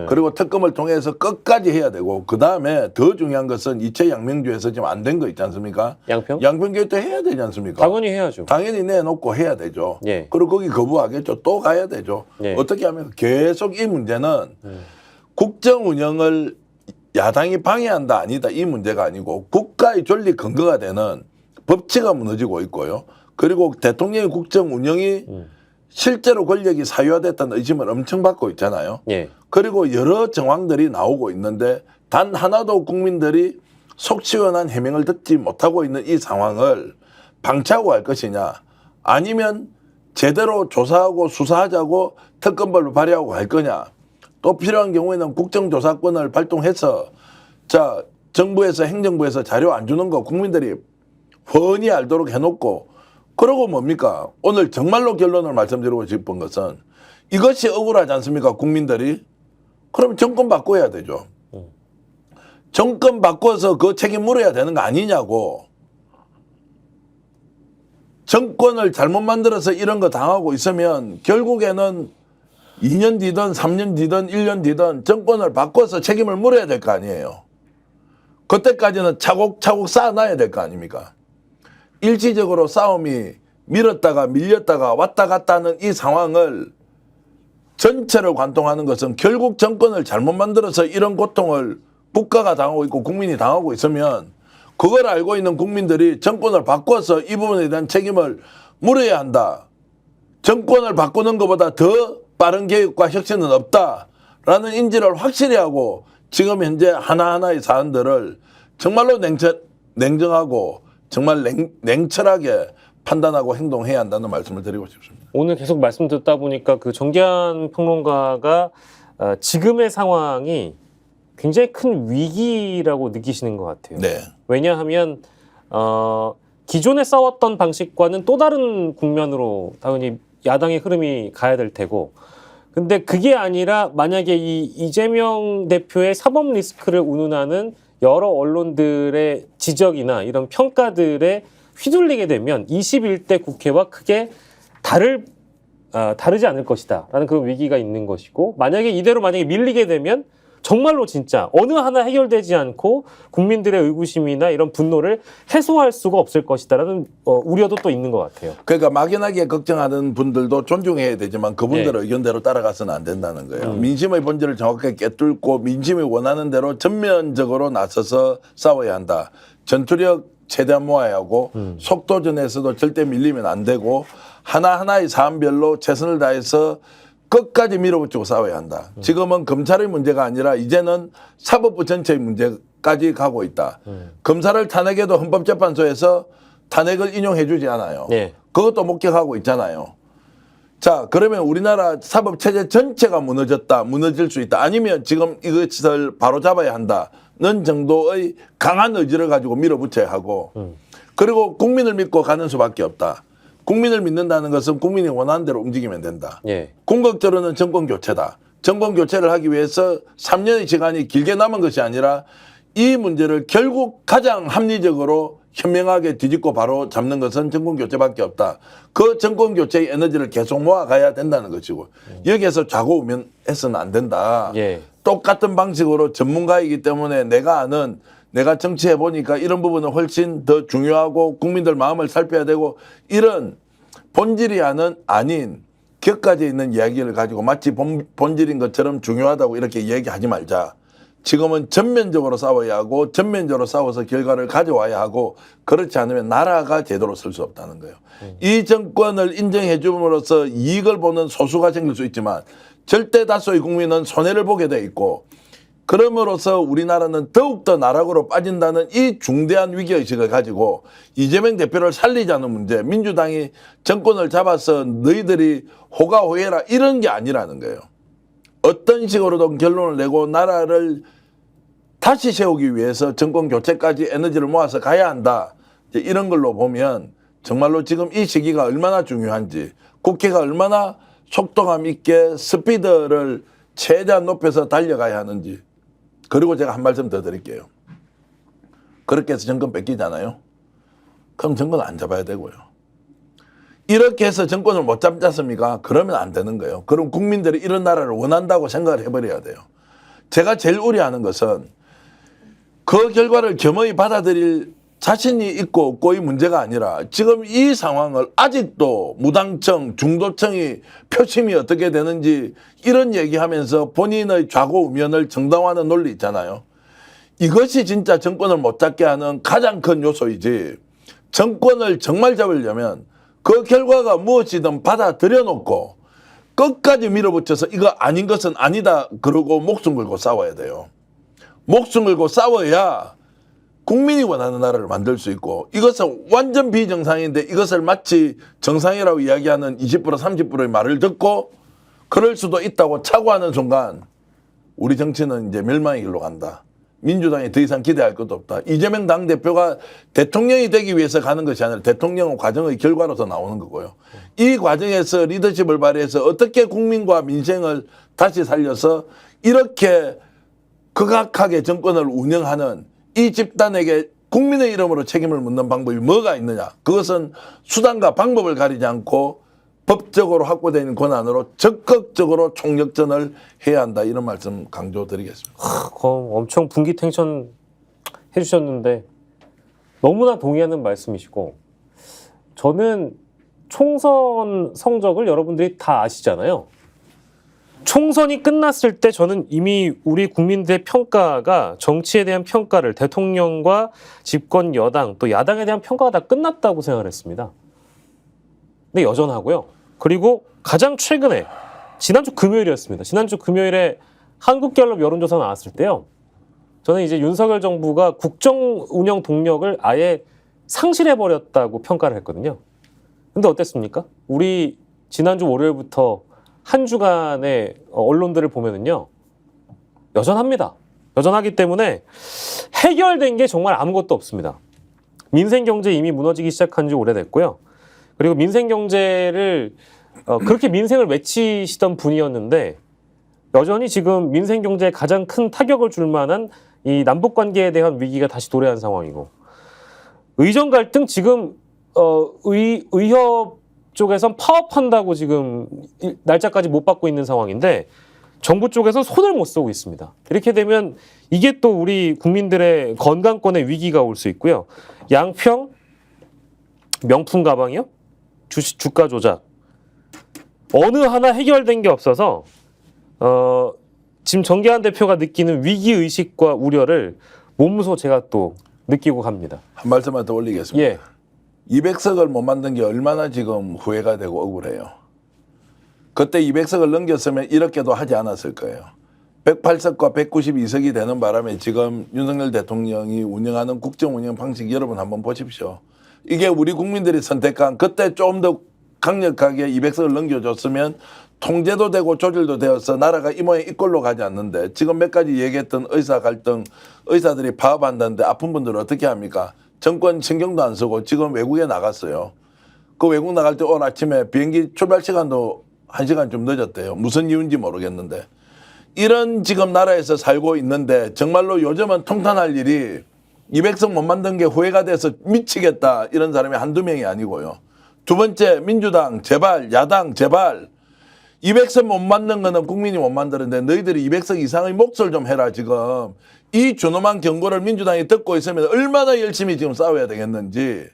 그리고 특검을 통해서 끝까지 해야 되고 그다음에 더 중요한 것은 이체 양명주에서 지금 안 된 거 있지 않습니까? 양평? 양평교육도 해야 되지 않습니까? 당연히 해야죠. 당연히 내놓고 해야 되죠. 예. 그리고 거기 거부하겠죠. 또 가야 되죠. 예. 어떻게 하면 계속 이 문제는 국정 운영을 야당이 방해한다 아니다 이 문제가 아니고 국가의 존립 근거가 되는 법치가 무너지고 있고요. 그리고 대통령의 국정 운영이 실제로 권력이 사유화됐다는 의심을 엄청 받고 있잖아요. 예. 그리고 여러 정황들이 나오고 있는데 단 하나도 국민들이 속 시원한 해명을 듣지 못하고 있는 이 상황을 방치하고 할 것이냐 아니면 제대로 조사하고 수사하자고 특검법을 발의하고 갈 거냐. 또 필요한 경우에는 국정조사권을 발동해서 자 정부에서 행정부에서 자료 안 주는 거 국민들이 훤히 알도록 해놓고 그러고 뭡니까? 오늘 정말로 결론을 말씀드리고 싶은 것은 이것이 억울하지 않습니까? 국민들이. 그럼 정권 바꿔야 되죠. 정권 바꿔서 그 책임 물어야 되는 거 아니냐고. 정권을 잘못 만들어서 이런 거 당하고 있으면 결국에는 2년 뒤든 3년 뒤든 1년 뒤든 정권을 바꿔서 책임을 물어야 될 거 아니에요. 그때까지는 차곡차곡 쌓아놔야 될 거 아닙니까? 일시적으로 싸움이 밀었다가 밀렸다가 왔다 갔다 하는 이 상황을 전체를 관통하는 것은 결국 정권을 잘못 만들어서 이런 고통을 국가가 당하고 있고 국민이 당하고 있으면 그걸 알고 있는 국민들이 정권을 바꿔서 이 부분에 대한 책임을 물어야 한다. 정권을 바꾸는 것보다 더 빠른 개혁과 혁신은 없다라는 인지를 확실히 하고 지금 현재 하나하나의 사안들을 정말로 냉정하고 정말 냉철하게 판단하고 행동해야 한다는 말씀을 드리고 싶습니다. 오늘 계속 말씀 듣다 보니까 그 정기한 평론가가 지금의 상황이 굉장히 큰 위기라고 느끼시는 것 같아요. 네. 왜냐하면 기존에 싸웠던 방식과는 또 다른 국면으로 당연히 야당의 흐름이 가야 될 테고, 근데 그게 아니라 만약에 이 이재명 대표의 사법 리스크를 운운하는 여러 언론들의 지적이나 이런 평가들에 휘둘리게 되면 21대 국회와 크게 다르지 않을 것이다 라는 그런 위기가 있는 것이고, 만약에 이대로 밀리게 되면 정말로 진짜 어느 하나 해결되지 않고 국민들의 의구심이나 이런 분노를 해소할 수가 없을 것이다라는 우려도 또 있는 것 같아요. 그러니까 막연하게 걱정하는 분들도 존중해야 되지만 그분들의 의견대로 따라가서는 안 된다는 거예요. 민심의 본질을 정확하게 꿰뚫고 민심이 원하는 대로 전면적으로 나서서 싸워야 한다. 전투력 최대한 모아야 하고 속도전에서도 절대 밀리면 안 되고 하나하나의 사안별로 최선을 다해서 끝까지 밀어붙이고 싸워야 한다. 지금은 검찰의 문제가 아니라 이제는 사법부 전체의 문제까지 가고 있다. 검사를 탄핵해도 헌법재판소에서 탄핵을 인용해 주지 않아요. 네. 그것도 목격하고 있잖아요. 자, 그러면 우리나라 사법체제 전체가 무너질 수 있다. 아니면 지금 이것을 바로잡아야 한다는 정도의 강한 의지를 가지고 밀어붙여야 하고 그리고 국민을 믿고 가는 수밖에 없다. 국민을 믿는다는 것은 국민이 원하는 대로 움직이면 된다. 예. 궁극적으로는 정권 교체다. 정권 교체를 하기 위해서 3년의 시간이 길게 남은 것이 아니라 이 문제를 결국 가장 합리적으로 현명하게 뒤집고 바로 잡는 것은 정권 교체밖에 없다. 그 정권 교체의 에너지를 계속 모아가야 된다는 것이고 여기에서 좌고우면해서는 안 된다. 예. 똑같은 방식으로 전문가이기 때문에 내가 정치해 보니까 이런 부분은 훨씬 더 중요하고 국민들 마음을 살펴야 되고 이런 본질이 아닌 격가지에 있는 이야기를 가지고 마치 본질인 것처럼 중요하다고 이렇게 이야기하지 말자. 지금은 전면적으로 싸워야 하고 전면적으로 싸워서 결과를 가져와야 하고 그렇지 않으면 나라가 제대로 설 수 없다는 거예요. 이 정권을 인정해 줌으로써 이익을 보는 소수가 생길 수 있지만 절대 다수의 국민은 손해를 보게 돼 있고 그럼으로써 우리나라는 더욱더 나락으로 빠진다는 이 중대한 위기의식을 가지고 이재명 대표를 살리자는 문제, 민주당이 정권을 잡아서 너희들이 호가호해라 이런 게 아니라는 거예요. 어떤 식으로든 결론을 내고 나라를 다시 세우기 위해서 정권 교체까지 에너지를 모아서 가야 한다. 이런 걸로 보면 정말로 지금 이 시기가 얼마나 중요한지 국회가 얼마나 속도감 있게 스피드를 최대한 높여서 달려가야 하는지 그리고 제가 한 말씀 더 드릴게요. 그렇게 해서 정권 뺏기잖아요. 그럼 정권 안 잡아야 되고요. 이렇게 해서 정권을 못 잡지 않습니까? 그러면 안 되는 거예요. 그럼 국민들이 이런 나라를 원한다고 생각을 해버려야 돼요. 제가 제일 우려하는 것은 그 결과를 겸허히 받아들일 자신이 있고 없고의 문제가 아니라 지금 이 상황을 아직도 무당청, 중도청이 표심이 어떻게 되는지 이런 얘기하면서 본인의 좌고우면을 정당화하는 논리 있잖아요. 이것이 진짜 정권을 못 잡게 하는 가장 큰 요소이지 정권을 정말 잡으려면 그 결과가 무엇이든 받아들여 놓고 끝까지 밀어붙여서 이거 아닌 것은 아니다 그러고 목숨 걸고 싸워야 돼요. 목숨 걸고 싸워야 국민이 원하는 나라를 만들 수 있고 이것은 완전 비정상인데 이것을 마치 정상이라고 이야기하는 20% 30%의 말을 듣고 그럴 수도 있다고 착오하는 순간 우리 정치는 이제 멸망의 길로 간다. 민주당이 더 이상 기대할 것도 없다. 이재명 당대표가 대통령이 되기 위해서 가는 것이 아니라 대통령은 과정의 결과로서 나오는 거고요. 이 과정에서 리더십을 발휘해서 어떻게 국민과 민생을 다시 살려서 이렇게 극악하게 정권을 운영하는 이 집단에게 국민의 이름으로 책임을 묻는 방법이 뭐가 있느냐. 그것은 수단과 방법을 가리지 않고 법적으로 확보된 권한으로 적극적으로 총력전을 해야 한다. 이런 말씀 강조드리겠습니다. 엄청 분기탱천 해주셨는데 너무나 동의하는 말씀이시고 저는 총선 성적을 여러분들이 다 아시잖아요. 총선이 끝났을 때 저는 이미 우리 국민들의 평가가 정치에 대한 평가를 대통령과 집권 여당 또 야당에 대한 평가가 다 끝났다고 생각을 했습니다. 근데 여전하고요. 그리고 가장 최근에 지난주 금요일이었습니다. 지난주 금요일에 한국갤럽 여론조사 나왔을 때요. 저는 이제 윤석열 정부가 국정 운영 동력을 아예 상실해버렸다고 평가를 했거든요. 근데 어땠습니까? 우리 지난주 월요일부터 한 주간의 언론들을 보면은요. 여전합니다. 여전하기 때문에 해결된 게 정말 아무것도 없습니다. 민생경제 이미 무너지기 시작한 지 오래됐고요. 그리고 민생경제를 그렇게 민생을 외치시던 분이었는데 여전히 지금 민생경제에 가장 큰 타격을 줄 만한 이 남북관계에 대한 위기가 다시 도래한 상황이고 의정 갈등 지금 의협 쪽에선 파업한다고 지금 날짜까지 못 받고 있는 상황인데 정부 쪽에서 손을 못 쓰고 있습니다. 이렇게 되면 이게 또 우리 국민들의 건강권의 위기가 올 수 있고요. 양평 명품 가방이요? 주가 조작. 어느 하나 해결된 게 없어서 지금 정계한 대표가 느끼는 위기의식과 우려를 몸소 제가 또 느끼고 갑니다. 한 말씀만 더 올리겠습니다. 예. 200석을 못 만든 게 얼마나 지금 후회가 되고 억울해요. 그때 200석을 넘겼으면 이렇게도 하지 않았을 거예요. 108석과 192석이 되는 바람에 지금 윤석열 대통령이 운영하는 국정 운영 방식 여러분 한번 보십시오. 이게 우리 국민들이 선택한 그때 좀 더 강력하게 200석을 넘겨줬으면 통제도 되고 조절도 되어서 나라가 이 모양 이 꼴로 가지 않는데 지금 몇 가지 얘기했던 의사 갈등, 의사들이 파업한다는데 아픈 분들은 어떻게 합니까? 정권 신경도 안 쓰고 지금 외국에 나갔어요. 그 외국 나갈 때 오늘 아침에 비행기 출발 시간도 1시간 좀 늦었대요. 무슨 이유인지 모르겠는데. 이런 지금 나라에서 살고 있는데 정말로 요즘은 통탄할 일이 200석 못 만든 게 후회가 돼서 미치겠다 이런 사람이 한두 명이 아니고요. 두 번째 민주당 제발 야당 제발 200석 못 만든 거는 국민이 못 만드는데 너희들이 200석 이상의 몫을 좀 해라 지금. 이 준엄한 경고를 민주당이 듣고 있으면 얼마나 열심히 지금 싸워야 되겠는지.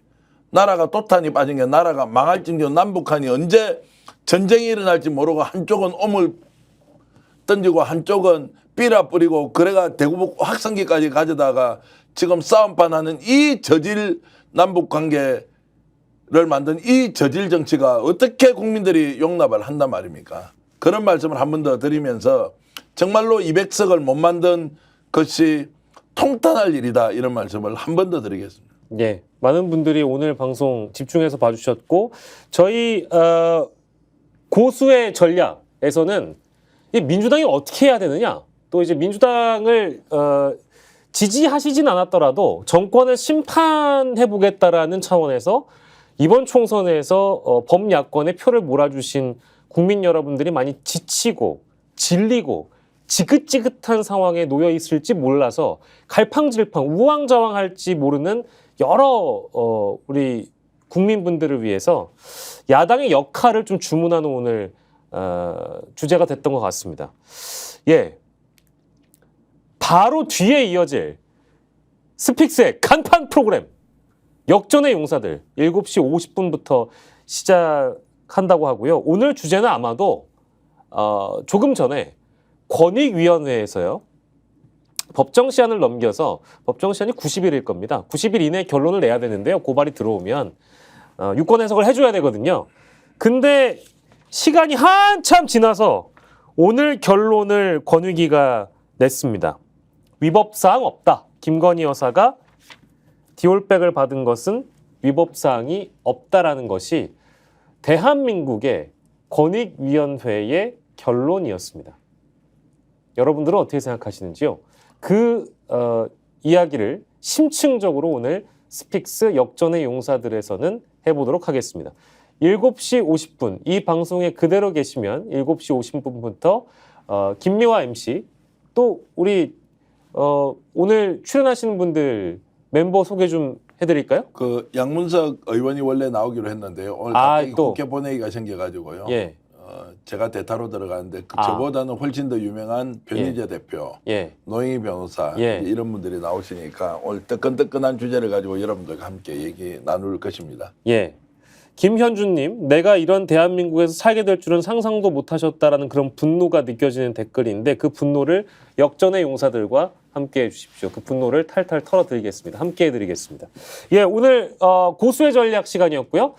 나라가 도탄이 빠진 게 나라가 망할 정도로 남북한이 언제 전쟁이 일어날지 모르고 한쪽은 오물 던지고 한쪽은 삐라 뿌리고 그래가 대구 확성기까지 가져다가 지금 싸움판 하는 이 저질 남북관계를 만든 이 저질 정치가 어떻게 국민들이 용납을 한단 말입니까? 그런 말씀을 한 번 더 드리면서 정말로 200석을 못 만든 것이 통탄할 일이다 이런 말씀을 한 번 더 드리겠습니다. 예, 많은 분들이 오늘 방송 집중해서 봐주셨고 저희 고수의 전략에서는 이 민주당이 어떻게 해야 되느냐 또 이제 민주당을 지지하시진 않았더라도 정권을 심판해보겠다라는 차원에서 이번 총선에서 범야권의 표를 몰아주신 국민 여러분들이 많이 지치고 질리고 지긋지긋한 상황에 놓여 있을지 몰라서 갈팡질팡 우왕좌왕할지 모르는 여러 우리 국민분들을 위해서 야당의 역할을 좀 주문하는 오늘 주제가 됐던 것 같습니다. 예, 바로 뒤에 이어질 스픽스의 간판 프로그램 역전의 용사들 7시 50분부터 시작한다고 하고요. 오늘 주제는 아마도 조금 전에 권익위원회에서요. 법정 시한을 넘겨서 법정 시한이 90일일 겁니다. 90일 이내에 결론을 내야 되는데요. 고발이 들어오면 유권 해석을 해줘야 되거든요. 근데 시간이 한참 지나서 오늘 결론을 권익위가 냈습니다. 위법사항 없다. 김건희 여사가 디올백을 받은 것은 위법사항이 없다라는 것이 대한민국의 권익위원회의 결론이었습니다. 여러분들은 어떻게 생각하시는지요? 그 이야기를 심층적으로 오늘 스픽스 역전의 용사들에서는 해보도록 하겠습니다. 7시 50분 이 방송에 그대로 계시면 7시 50분부터 김미화 MC 또 우리 오늘 출연하시는 분들 멤버 소개 좀 해드릴까요? 그 양문석 의원이 원래 나오기로 했는데요. 오늘 아, 갑자기 또. 국회 본회의가 생겨가지고요. 예. 제가 대타로 들어가는데 아. 저보다는 훨씬 더 유명한 변희재 대표, 예. 노영희 변호사 예. 이런 분들이 나오시니까 오늘 뜨끈뜨끈한 주제를 가지고 여러분들과 함께 얘기 나눌 것입니다. 예. 김현주님, 내가 이런 대한민국에서 살게 될 줄은 상상도 못하셨다라는 그런 분노가 느껴지는 댓글인데 그 분노를 역전의 용사들과 함께 해주십시오. 그 분노를 탈탈 털어드리겠습니다. 함께 해드리겠습니다. 예, 오늘 고수의 전략 시간이었고요.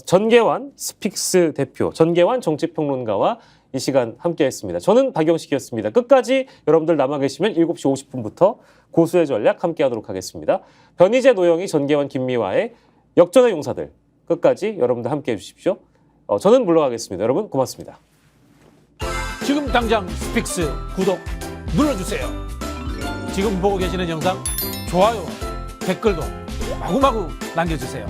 전계환 스픽스 대표, 전계환 정치평론가와 이 시간 함께했습니다. 저는 박영식이었습니다. 끝까지 여러분들 남아 계시면 7시 50분부터 고수의 전략 함께하도록 하겠습니다. 변희재, 노영희, 전계환, 김미화의 역전의 용사들 끝까지 여러분들 함께해 주십시오. 저는 물러가겠습니다. 여러분 고맙습니다. 지금 당장 스픽스 구독 눌러주세요. 지금 보고 계시는 영상 좋아요, 댓글도 마구마구 남겨주세요.